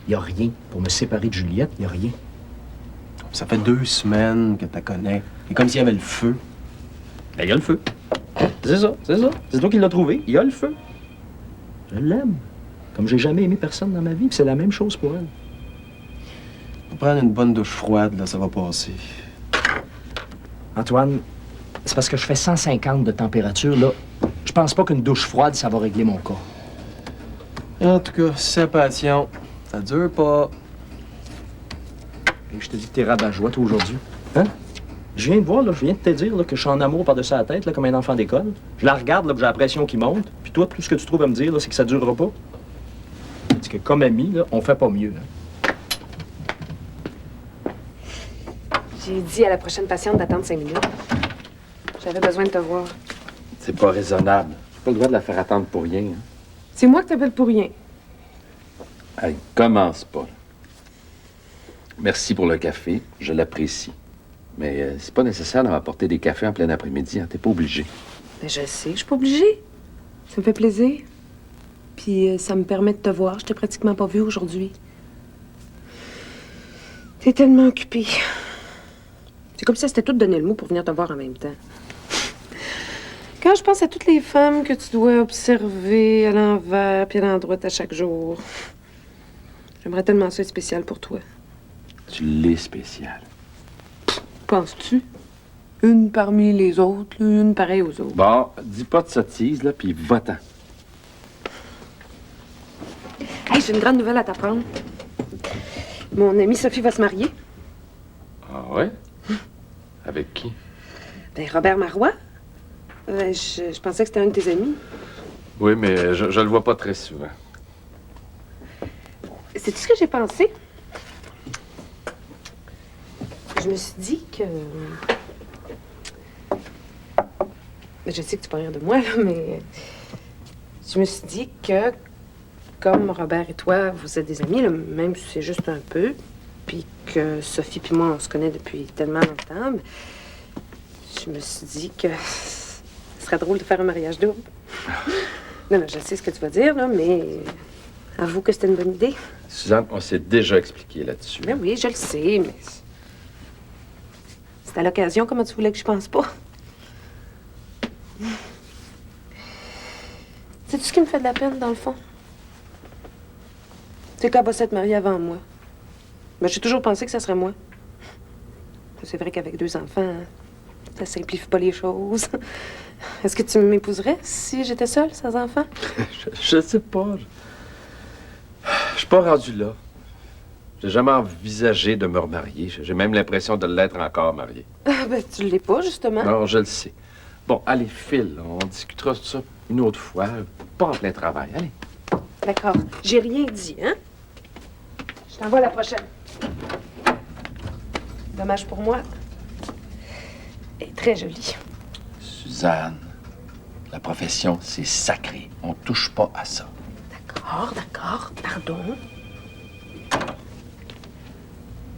Il y a rien. Pour me séparer de Juliette, il y a rien. Ça fait 2 semaines que tu la connais. C'est comme s'il y avait le feu. Ben, il y a le feu. C'est ça, c'est ça. C'est toi qui l'as trouvé. Il y a le feu. Je l'aime. Comme j'ai jamais aimé personne dans ma vie, puis c'est la même chose pour elle. Faut prendre une bonne douche froide, là, ça va passer. Antoine, c'est parce que je fais 150 de température, là. Je pense pas qu'une douche froide, ça va régler mon cas. En tout cas, si c'est patient, ça dure pas. Et je te dis que t'es rabat-joie, toi, aujourd'hui. Hein? Je viens de voir, là, je viens de te dire là, que je suis en amour par-dessus la tête, là, comme un enfant d'école. Je la regarde, là, puis j'ai la pression qui monte. Puis toi, tout ce que tu trouves à me dire, là, c'est que ça durera pas. C'est que comme amis, là, on fait pas mieux. Hein? J'ai dit à la prochaine patiente d'attendre 5 minutes. J'avais besoin de te voir. C'est pas raisonnable. J'ai pas le droit de la faire attendre pour rien. Hein. C'est moi que t'appelles pour rien. Hey, commence pas. Merci pour le café, je l'apprécie. Mais c'est pas nécessaire de m'apporter des cafés en plein après-midi, hein. T'es pas obligé. Ben, je sais, je suis pas obligée. Ça me fait plaisir. Puis ça me permet de te voir. Je t'ai pratiquement pas vu aujourd'hui. T'es tellement occupée. C'est comme si c'était tout donner le mot pour venir te voir en même temps. Quand je pense à toutes les femmes que tu dois observer à l'envers puis à l'endroit à chaque jour, j'aimerais tellement ça être spécial pour toi. Tu l'es spécial. Penses-tu? Une parmi les autres, là, une pareille aux autres. Bon, dis pas de sottise, là, puis va-t'en. Hey, j'ai une grande nouvelle à t'apprendre. Mon amie Sophie va se marier. Ah ouais? Avec qui? Ben, Robert Marois. Je pensais que c'était un de tes amis. Oui, mais je le vois pas très souvent. Sais-tu ce que j'ai pensé? Je me suis dit que... Je sais que tu peux rire de moi, là, mais... Je me suis dit que, comme Robert et toi, vous êtes des amis, là, même si c'est juste un peu, puis que Sophie puis moi, on se connaît depuis tellement longtemps, je me suis dit que ce serait drôle de faire un mariage double. Non, je sais ce que tu vas dire, là, mais avoue que c'était une bonne idée. Suzanne, on s'est déjà expliqué là-dessus. Ben oui, je le sais, mais... C'est à l'occasion, comment tu voulais que je pense pas? C'est tout ce qui me fait de la peine, dans le fond. C'est qu'elle va s'être mariée avant moi. Mais j'ai toujours pensé que ça serait moi. C'est vrai qu'avec 2 enfants, ça simplifie pas les choses. Est-ce que tu m'épouserais si j'étais seule, sans enfants? Je sais pas. Je suis pas rendu là. J'ai jamais envisagé de me remarier. J'ai même l'impression de l'être encore marié. Ah, ben, tu l'es pas, justement. Non, je le sais. Bon, allez, file. On discutera de ça une autre fois. Pas en plein travail. Allez. D'accord. J'ai rien dit, hein? Je t'envoie la prochaine. Dommage pour moi. Elle est très jolie. Suzanne, la profession, c'est sacré. On touche pas à ça. D'accord, d'accord. Pardon.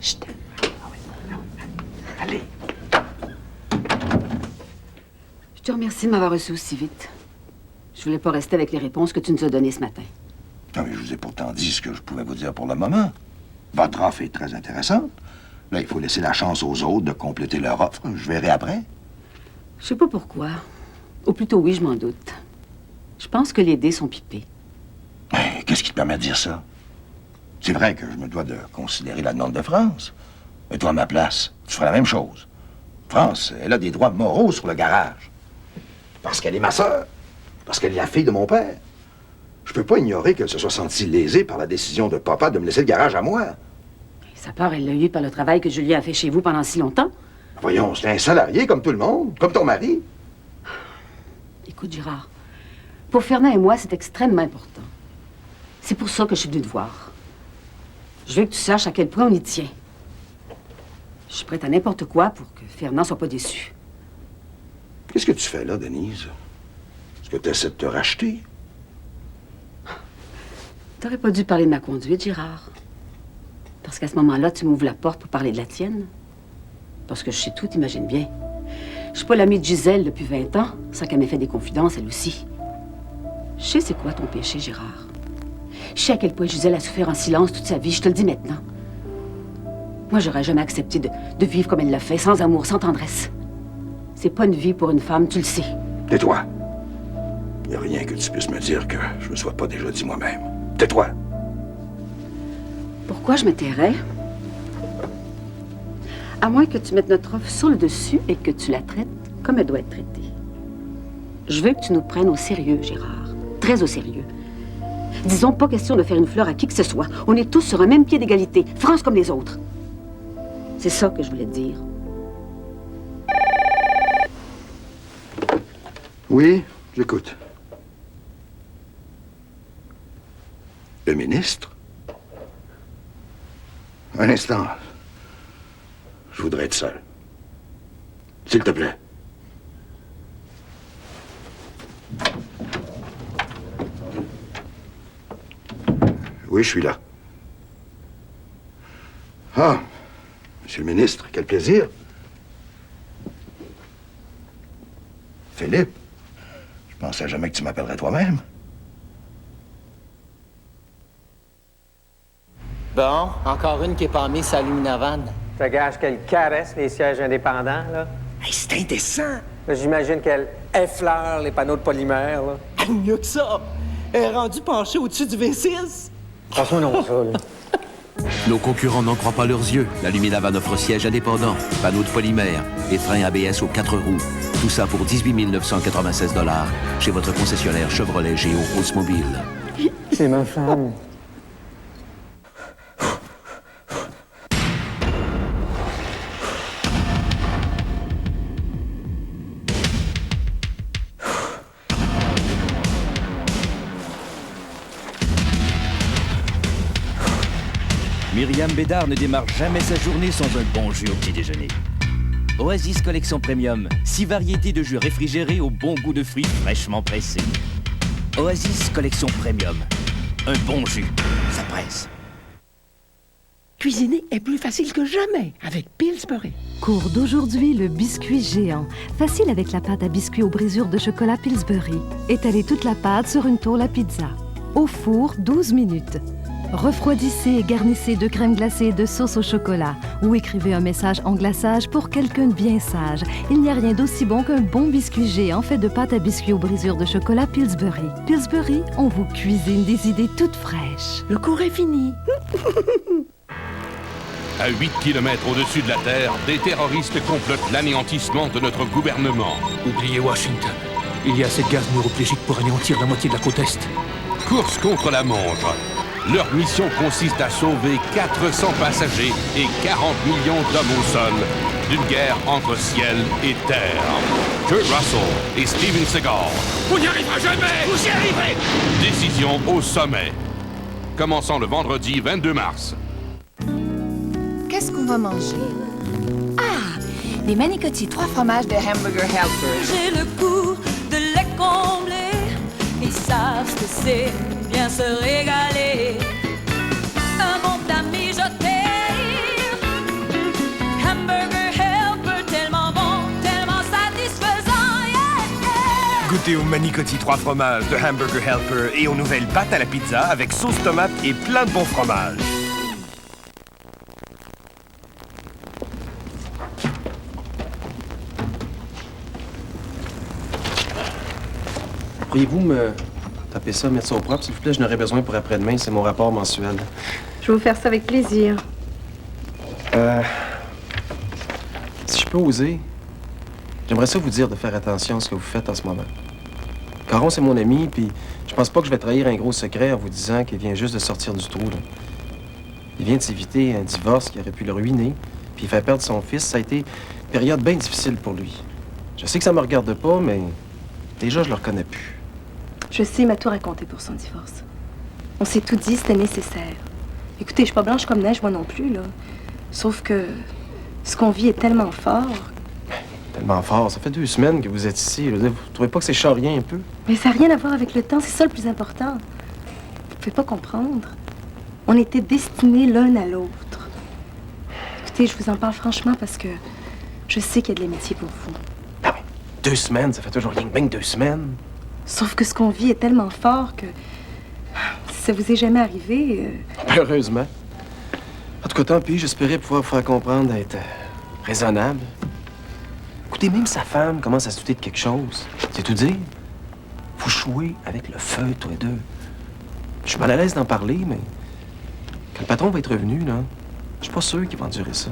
Je t'aime. Allez. Je te remercie de m'avoir reçu aussi vite. Je voulais pas rester avec les réponses que tu nous as données ce matin. Non, mais je vous ai pourtant dit ce que je pouvais vous dire pour le moment. Votre offre est très intéressante. Là, il faut laisser la chance aux autres de compléter leur offre. Je verrai après. Je sais pas pourquoi. Ou plutôt oui, je m'en doute. Je pense que les dés sont pipés. Mais qu'est-ce qui te permet de dire ça? C'est vrai que je me dois de considérer la demande de France. Mais toi, à ma place, tu ferais la même chose. France, elle a des droits moraux sur le garage. Parce qu'elle est ma sœur. Parce qu'elle est la fille de mon père. Je peux pas ignorer qu'elle se soit sentie lésée par la décision de papa de me laisser le garage à moi. Sa part, elle l'a eu par le travail que Julie a fait chez vous pendant si longtemps. Voyons, c'est un salarié comme tout le monde, comme ton mari. Écoute, Gérard, pour Fernand et moi, c'est extrêmement important. C'est pour ça que je suis venue te voir. Je veux que tu saches à quel point on y tient. Je suis prête à n'importe quoi pour que Fernand soit pas déçu. Qu'est-ce que tu fais là, Denise? Est-ce que tu essaies de te racheter? T'aurais pas dû parler de ma conduite, Gérard. Parce qu'à ce moment-là, tu m'ouvres la porte pour parler de la tienne. Parce que je sais tout, t'imagines bien. Je suis pas l'amie de Gisèle depuis 20 ans, sans qu'elle m'ait fait des confidences, elle aussi. Je sais c'est quoi ton péché, Gérard. Je sais à quel point Gisèle a souffert en silence toute sa vie, je te le dis maintenant. Moi, j'aurais jamais accepté de vivre comme elle l'a fait, sans amour, sans tendresse. C'est pas une vie pour une femme, tu le sais. Tais-toi. Il n'y a rien que tu puisses me dire que je me sois pas déjà dit moi-même. Tais-toi. Pourquoi je me tairais? À moins que tu mettes notre offre sur le dessus et que tu la traites comme elle doit être traitée. Je veux que tu nous prennes au sérieux, Gérard. Très au sérieux. Disons, pas question de faire une fleur à qui que ce soit. On est tous sur un même pied d'égalité, France comme les autres. C'est ça que je voulais te dire. Oui, j'écoute. Le ministre? Un instant. Je voudrais être seul. S'il te plaît. Oui, je suis là. Ah, monsieur le ministre, quel plaisir. Philippe, je pensais jamais que tu m'appellerais toi-même. Bon, encore une qui est pas mise sur la Luminavan. Ça gage qu'elle caresse les sièges indépendants, là. Hey, c'est indécent! J'imagine qu'elle effleure les panneaux de polymère, là. Ah, mieux que ça! Elle est rendue penchée au-dessus du V6! Franchement, non, ça, là. Nos concurrents n'en croient pas leurs yeux. La Luminavan offre siège indépendant, panneaux de polymère et freins ABS aux 4 roues. Tout ça pour 18 996 $ chez votre concessionnaire Chevrolet Géo Oldsmobile. C'est ma femme. Myriam Bédard ne démarre jamais sa journée sans un bon jus au petit déjeuner. Oasis Collection Premium, 6 variétés de jus réfrigérés au bon goût de fruits fraîchement pressés. Oasis Collection Premium, un bon jus, ça presse. Cuisiner est plus facile que jamais avec Pillsbury. Cours d'aujourd'hui le biscuit géant. Facile avec la pâte à biscuit aux brisures de chocolat Pillsbury. Étalez toute la pâte sur une tôle à pizza. Au four, 12 minutes. Refroidissez et garnissez de crème glacée et de sauce au chocolat. Ou écrivez un message en glaçage pour quelqu'un de bien sage. Il n'y a rien d'aussi bon qu'un bon biscuit géant fait de pâte à biscuit aux brisures de chocolat Pillsbury. Pillsbury, on vous cuisine des idées toutes fraîches. Le cours est fini. À 8 km au-dessus de la Terre, des terroristes complotent l'anéantissement de notre gouvernement. Oubliez Washington. Il y a assez de gaz neuroplégique pour anéantir la moitié de la côte Est. Course contre la montre. Leur mission consiste à sauver 400 passagers et 40 millions d'hommes au sol d'une guerre entre ciel et terre. Kurt Russell et Steven Seagal. On n'y arrivera jamais! Vous y arriverez! Décision au sommet. Commençant le vendredi 22 mars. Qu'est-ce qu'on va manger? Ah! Des manicotti 3 fromages de Hamburger Helper. J'ai le goût de les combler. Ils savent ce que c'est, bien se régaler. Un bon plat mijoté. Hamburger Helper, tellement bon, tellement satisfaisant. Yeah, yeah. Goûtez au manicotti 3 fromages de Hamburger Helper et aux nouvelles pâtes à la pizza avec sauce tomate et plein de bons fromages. Pourriez-vous me taper ça, mettre ça au propre, s'il vous plaît? Je n'aurai besoin pour après-demain. C'est mon rapport mensuel. Je vais vous faire ça avec plaisir. Si je peux oser, j'aimerais ça vous dire de faire attention à ce que vous faites en ce moment. Caron, c'est mon ami, puis je pense pas que je vais trahir un gros secret en vous disant qu'il vient juste de sortir du trou, là. Il vient de s'éviter un divorce qui aurait pu le ruiner, puis faire perdre son fils. Ça a été une période bien difficile pour lui. Je sais que ça me regarde pas, mais déjà, je le reconnais plus. Je sais, il m'a tout raconté pour son divorce. On s'est tout dit, c'était nécessaire. Écoutez, je suis pas blanche comme neige, moi non plus, là. Sauf que ce qu'on vit est tellement fort. Tellement fort. Ça fait 2 semaines que vous êtes ici. Vous trouvez pas que c'est charrien un peu? Mais ça n'a rien à voir avec le temps, c'est ça le plus important. Vous pouvez pas comprendre. On était destinés l'un à l'autre. Écoutez, je vous en parle franchement parce que Je sais qu'il y a de l'amitié pour vous. Ah oui, 2 semaines, ça fait toujours rien que bien que 2 semaines. Sauf que ce qu'on vit est tellement fort que... Si ça vous est jamais arrivé... Heureusement. En tout cas, tant pis, j'espérais pouvoir vous faire comprendre d'être raisonnable. Écoutez, même sa femme commence à se douter de quelque chose. C'est tout dire. Vous jouez avec le feu, tous les deux. Je suis mal à l'aise d'en parler, mais quand le patron va être revenu, là, je suis pas sûr qu'il va endurer ça.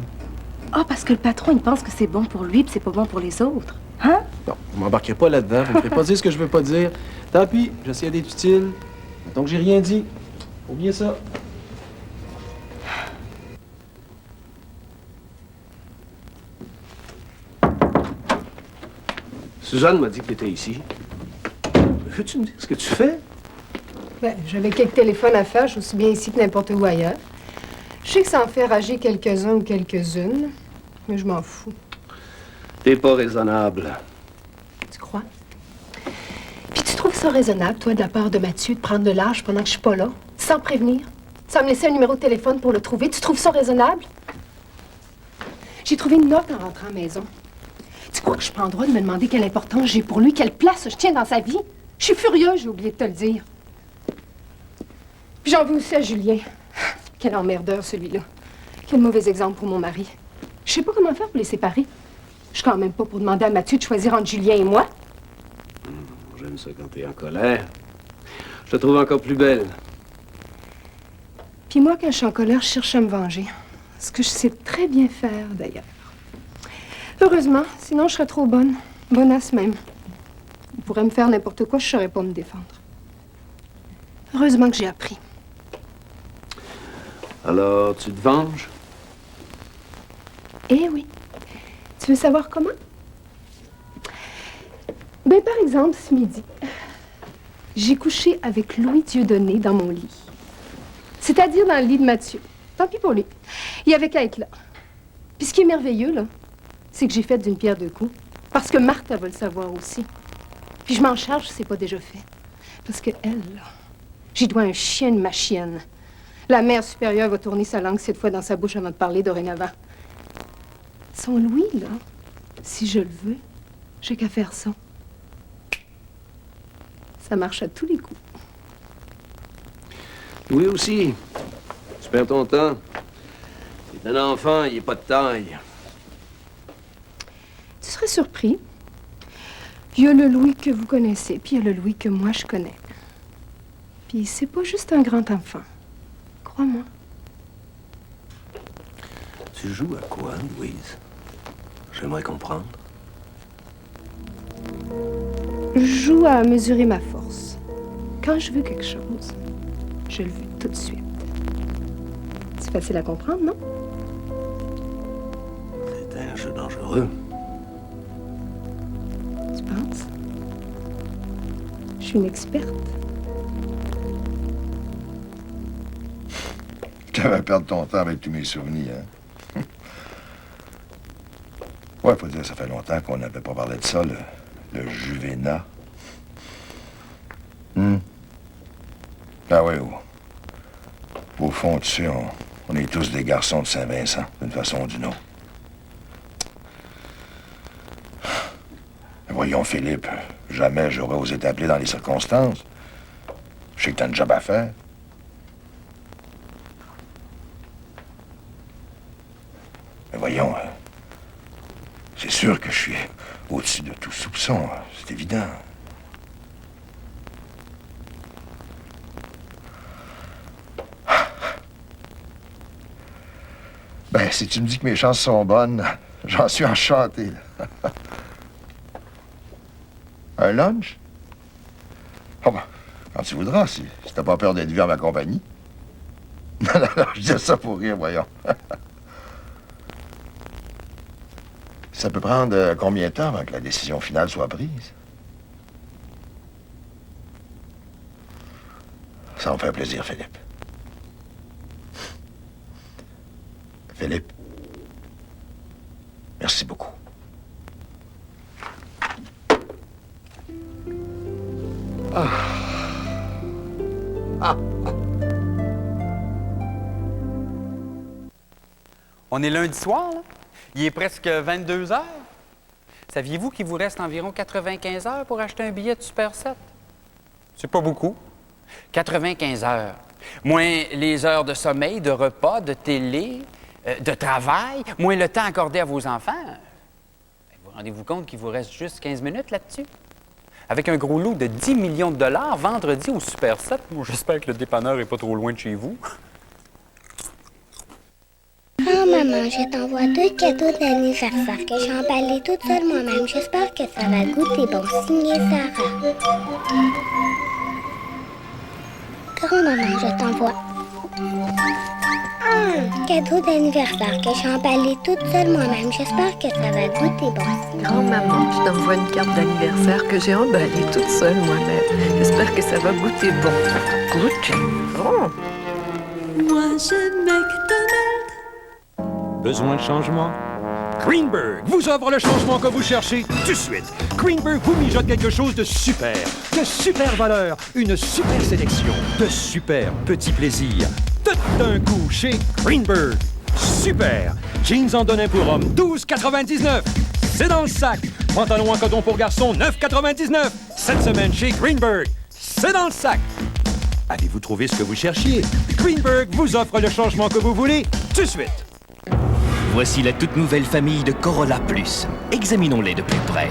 Ah, parce que le patron, il pense que c'est bon pour lui puis c'est pas bon pour les autres. Hein? Non, vous m'embarquerez pas là-dedans. Vous me ferez pas dire ce que je veux pas dire. Tant pis, j'essaie d'être utile. Donc j'ai rien dit. Oubliez ça. Suzanne m'a dit que tu étais ici. Veux-tu me dire ce que tu fais? Ben, j'avais quelques téléphones à faire, je suis aussi bien ici que n'importe où ailleurs. Je sais que ça en fait rager quelques-uns ou quelques-unes, mais je m'en fous. T'es pas raisonnable. Tu crois? Puis tu trouves ça raisonnable, toi, de la part de Mathieu, de prendre de l'âge pendant que je suis pas là, sans prévenir, sans me laisser un numéro de téléphone pour le trouver? Tu trouves ça raisonnable? J'ai trouvé une note en rentrant à la maison. Tu crois que je prends le droit de me demander quelle importance j'ai pour lui, quelle place je tiens dans sa vie? Je suis furieuse, j'ai oublié de te le dire. Puis j'en veux aussi à Julien. Quel emmerdeur, celui-là. Quel mauvais exemple pour mon mari. Je sais pas comment faire pour les séparer. Je suis quand même pas pour demander à Mathieu de choisir entre Julien et moi. J'aime ça quand t'es en colère. Je te trouve encore plus belle. Puis moi, quand je suis en colère, je cherche à me venger. Ce que je sais très bien faire, d'ailleurs. Heureusement, sinon je serais trop bonne. Bonasse même. On pourrait me faire n'importe quoi, je saurais pas me défendre. Heureusement que j'ai appris. Alors, tu te venges? Eh oui. Tu veux savoir comment? Ben, par exemple, ce midi, j'ai couché avec Louis Dieudonné dans mon lit. C'est-à-dire dans le lit de Mathieu. Tant pis pour lui. Il avait qu'à être là. Puis ce qui est merveilleux, là, c'est que j'ai fait d'une pierre deux coups. Parce que Marthe, elle va le savoir aussi. Puis je m'en charge si c'est pas déjà fait. Parce que elle, là, j'y dois un chien de ma chienne. La mère supérieure va tourner sa langue 7 fois dans sa bouche avant de parler dorénavant. Son Louis, là, si je le veux, j'ai qu'à faire ça. Ça marche à tous les coups. Oui aussi. Tu perds ton temps. C'est un enfant, il est pas de taille. Tu serais surpris. Il y a le Louis que vous connaissez, puis il y a le Louis que moi je connais. Puis c'est pas juste un grand enfant. Crois-moi. Tu joues à quoi, Louise? J'aimerais comprendre. Je joue à mesurer ma force. Quand je veux quelque chose, je le veux tout de suite. C'est facile à comprendre, non? C'est un jeu dangereux. Tu penses? Je suis une experte. Tu vas perdre ton temps avec tous mes souvenirs, hein? Ouais, faut dire, ça fait longtemps qu'on n'avait pas parlé de ça, le juvénat. Ah oui, au fond, tu sais, on est tous des garçons de Saint-Vincent, d'une façon ou d'une autre. Mais voyons, Philippe, jamais j'aurais osé t'appeler dans les circonstances. Je sais que t'as un job à faire. Mais voyons, c'est sûr que je suis au-dessus de tout soupçon, c'est évident. Ben, si tu me dis que mes chances sont bonnes, j'en suis enchanté. Un lunch? Oh ben, quand tu voudras, si t'as pas peur d'être vu en ma compagnie. Non, je dis ça pour rire, voyons. Ça peut prendre combien de temps avant que la décision finale soit prise? Ça me fait plaisir, Philippe. Philippe, merci beaucoup. On est lundi soir, là. Il est presque 22 heures. Saviez-vous qu'il vous reste environ 95 heures pour acheter un billet de Super 7? C'est pas beaucoup. 95 heures. Moins les heures de sommeil, de repas, de télé, de travail, moins le temps accordé à vos enfants. Vous rendez-vous compte qu'il vous reste juste 15 minutes là-dessus? Avec un gros lot de 10 millions de dollars vendredi au Super 7, moi j'espère que le dépanneur n'est pas trop loin de chez vous. Oh maman, je t'envoie 2 cadeaux d'anniversaire que j'ai emballés toute seule moi-même. J'espère que ça va goûter bon. Signé Sarah. Grand maman, je t'envoie un cadeau d'anniversaire que j'ai emballé toute seule moi-même. J'espère que ça va goûter bon. Grand-maman, je t'envoie une carte d'anniversaire que j'ai emballée toute seule moi-même. J'espère que ça va goûter bon. Goûte bon. Moi, j'aime McDonald's. Besoin de changement? Greenberg vous offre le changement que vous cherchez tout de suite. Greenberg vous mijote quelque chose de super valeur, une super sélection, de super petits plaisirs. Tout d'un coup chez Greenberg. Super! Jeans en donné pour homme, 12,99. C'est dans le sac. Pantalon en coton pour garçon, 9,99. Cette semaine chez Greenberg. C'est dans le sac. Avez-vous trouvé ce que vous cherchiez? Greenberg vous offre le changement que vous voulez tout de suite. Voici la toute nouvelle famille de Corolla Plus. Examinons-les de plus près.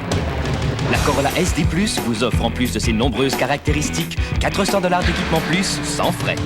La Corolla SD Plus vous offre en plus de ses nombreuses caractéristiques 400 $ d'équipement plus sans frais.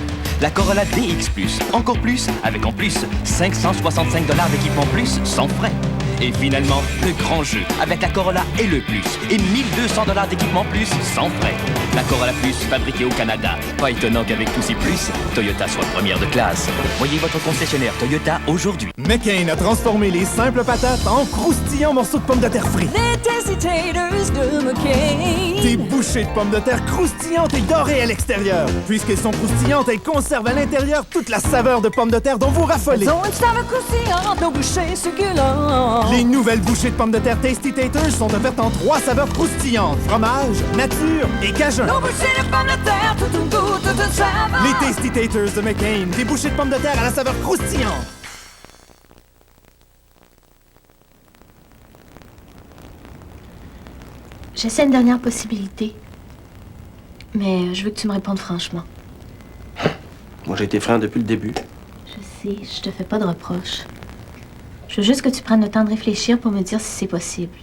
La Corolla DX Plus, encore plus, avec en plus 565 $ d'équipement plus sans frais. Et finalement, le grand jeu avec la Corolla LE Plus et 1200 $ d'équipement plus sans frais. La Corolla Plus fabriquée au Canada. Pas étonnant qu'avec tous ces plus, Toyota soit première de classe. Voyez votre concessionnaire Toyota aujourd'hui. McCain a transformé les simples patates en croustillants morceaux de pommes de terre frites. Les Tasty Taters de McCain. Des bouchées de pommes de terre croustillantes et dorées à l'extérieur. Puisqu'elles sont croustillantes, elles conservent à l'intérieur toute la saveur de pommes de terre dont vous raffolez. Elles ont une saveur croustillante, nos bouchées succulentes. Les nouvelles bouchées de pommes de terre Tasty Taters sont offertes en 3 saveurs croustillantes. Fromage, nature et cajun. Nos bouchées de pommes de terre, tout un goût, toute une saveur. Les Tasty Taters de McCain, des bouchées de pommes de terre à la saveur croustillante. J'essaie une dernière possibilité. Mais je veux que tu me répondes franchement. Moi, j'ai été franc depuis le début. Je sais, je te fais pas de reproches. Je veux juste que tu prennes le temps de réfléchir pour me dire si c'est possible.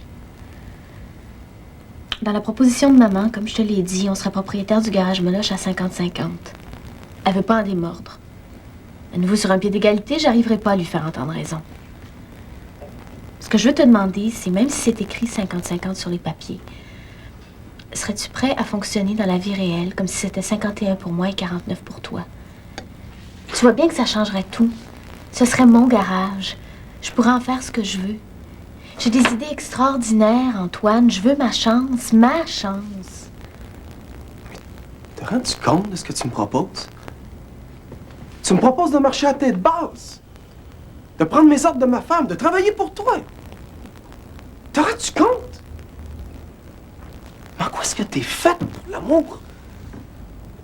Dans la proposition de maman, comme je te l'ai dit, on serait propriétaire du garage Meloche à 50-50. Elle veut pas en démordre. À nouveau sur un pied d'égalité, j'arriverai pas à lui faire entendre raison. Ce que je veux te demander, c'est même si c'est écrit 50-50 sur les papiers, serais-tu prêt à fonctionner dans la vie réelle comme si c'était 51 pour moi et 49 pour toi? Tu vois bien que ça changerait tout. Ce serait mon garage. Je pourrais en faire ce que je veux. J'ai des idées extraordinaires, Antoine. Je veux ma chance, ma chance. T'es rendu compte de ce que tu me proposes? Tu me proposes de marcher à tête basse, de prendre mes ordres de ma femme, de travailler pour toi. T'as rendu compte? Mais en quoi est-ce que t'es faite pour l'amour?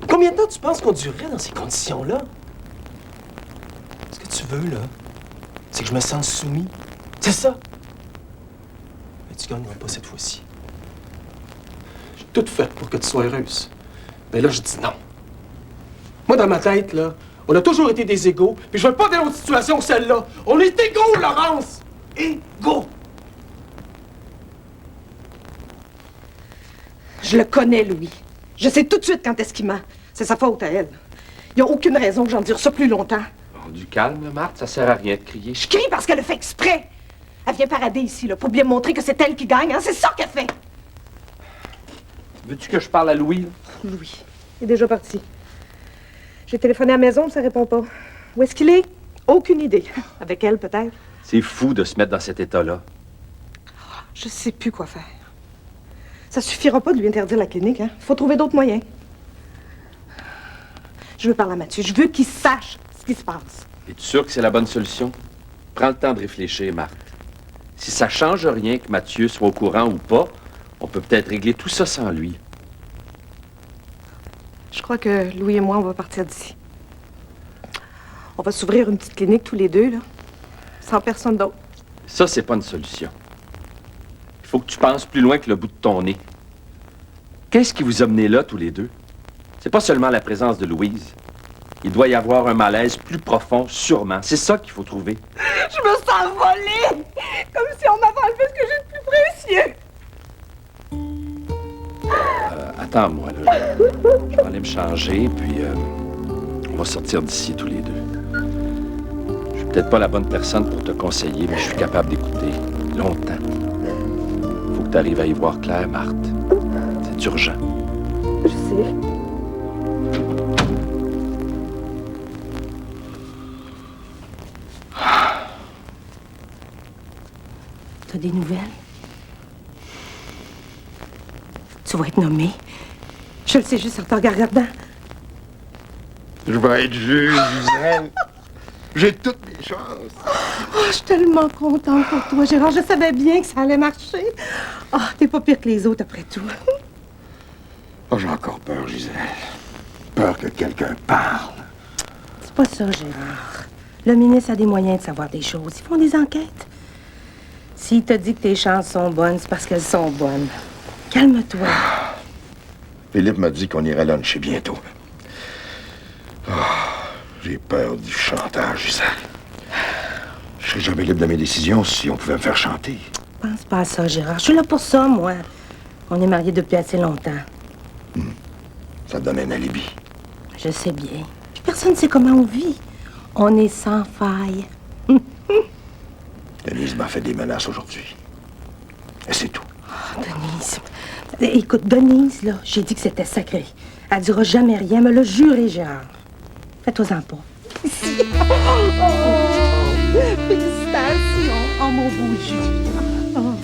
Combien de temps tu penses qu'on durerait dans ces conditions-là? Ce que tu veux, là, c'est que je me sente soumis. C'est ça. Mais tu gagneras pas cette fois-ci. J'ai tout fait pour que tu sois heureuse. Mais là, je dis non. Moi, dans ma tête, là, on a toujours été des égaux, puis je veux pas d'une autre situation que celle-là. On est égaux, Laurence! Égaux! Je le connais, Louis. Je sais tout de suite quand est-ce qu'il ment. C'est sa faute à elle. Il n'y a aucune raison que j'en dure ça plus longtemps. Oh, du calme, Marthe, ça sert à rien de crier. Je crie parce qu'elle le fait exprès. Elle vient parader ici, là, pour bien me montrer que c'est elle qui gagne, hein? C'est ça qu'elle fait! Veux-tu que je parle à Louis? Louis, il est déjà parti. J'ai téléphoné à la maison, ça répond pas. Où est-ce qu'il est? Aucune idée. Avec elle, peut-être. C'est fou de se mettre dans cet état-là. Je sais plus quoi faire. Ça suffira pas de lui interdire la clinique, hein? Faut trouver d'autres moyens. Je veux parler à Mathieu. Je veux qu'il sache ce qui se passe. Es-tu sûr que c'est la bonne solution? Prends le temps de réfléchir, Marthe. Si ça change rien que Mathieu soit au courant ou pas, on peut peut-être régler tout ça sans lui. Je crois que Louis et moi, on va partir d'ici. On va s'ouvrir une petite clinique tous les deux, là. Sans personne d'autre. Ça, c'est pas une solution. Il faut que tu penses plus loin que le bout de ton nez. Qu'est-ce qui vous a mené là, tous les deux? C'est pas seulement la présence de Louise. Il doit y avoir un malaise plus profond, sûrement. C'est ça qu'il faut trouver. Je me sens volée! Comme si on m'avait enlevé ce que j'ai de plus précieux! Attends-moi, là. Je vais aller me changer, puis on va sortir d'ici tous les deux. Je suis peut-être pas la bonne personne pour te conseiller, mais je suis capable d'écouter longtemps. Faut que tu arrives à y voir clair, Marthe. C'est urgent. Je sais. T'as des nouvelles? Tu vas être nommé. Je le sais juste en te regardant. Je vais être juge, Gisèle. J'ai toutes mes chances. Oh, je suis tellement contente pour toi, Gérard. Je savais bien que ça allait marcher. Oh, t'es pas pire que les autres après tout. Oh, j'ai encore peur, Gisèle. Peur que quelqu'un parle. C'est pas ça, Gérard. Le ministre a des moyens de savoir des choses. Ils font des enquêtes. S'il te dit que tes chances sont bonnes, c'est parce qu'elles sont bonnes. Calme-toi. Philippe m'a dit qu'on irait luncher bientôt. Oh, j'ai peur du chantage, Gisèle. Je serais jamais libre de mes décisions si on pouvait me faire chanter. Pense pas à ça, Gérard. Je suis là pour ça, moi. On est mariés depuis assez longtemps. Ça te donne un alibi. Je sais bien. Puis personne ne sait comment on vit. On est sans faille. Denise m'a fait des menaces aujourd'hui. Et c'est tout. Oh, Denise. Écoute, Denise, là, j'ai dit que c'était sacré. Elle dira jamais rien, me l'a juré, Gérard. Fais-toi-en pas. Félicitations. Oh, mon beau jus. Oh.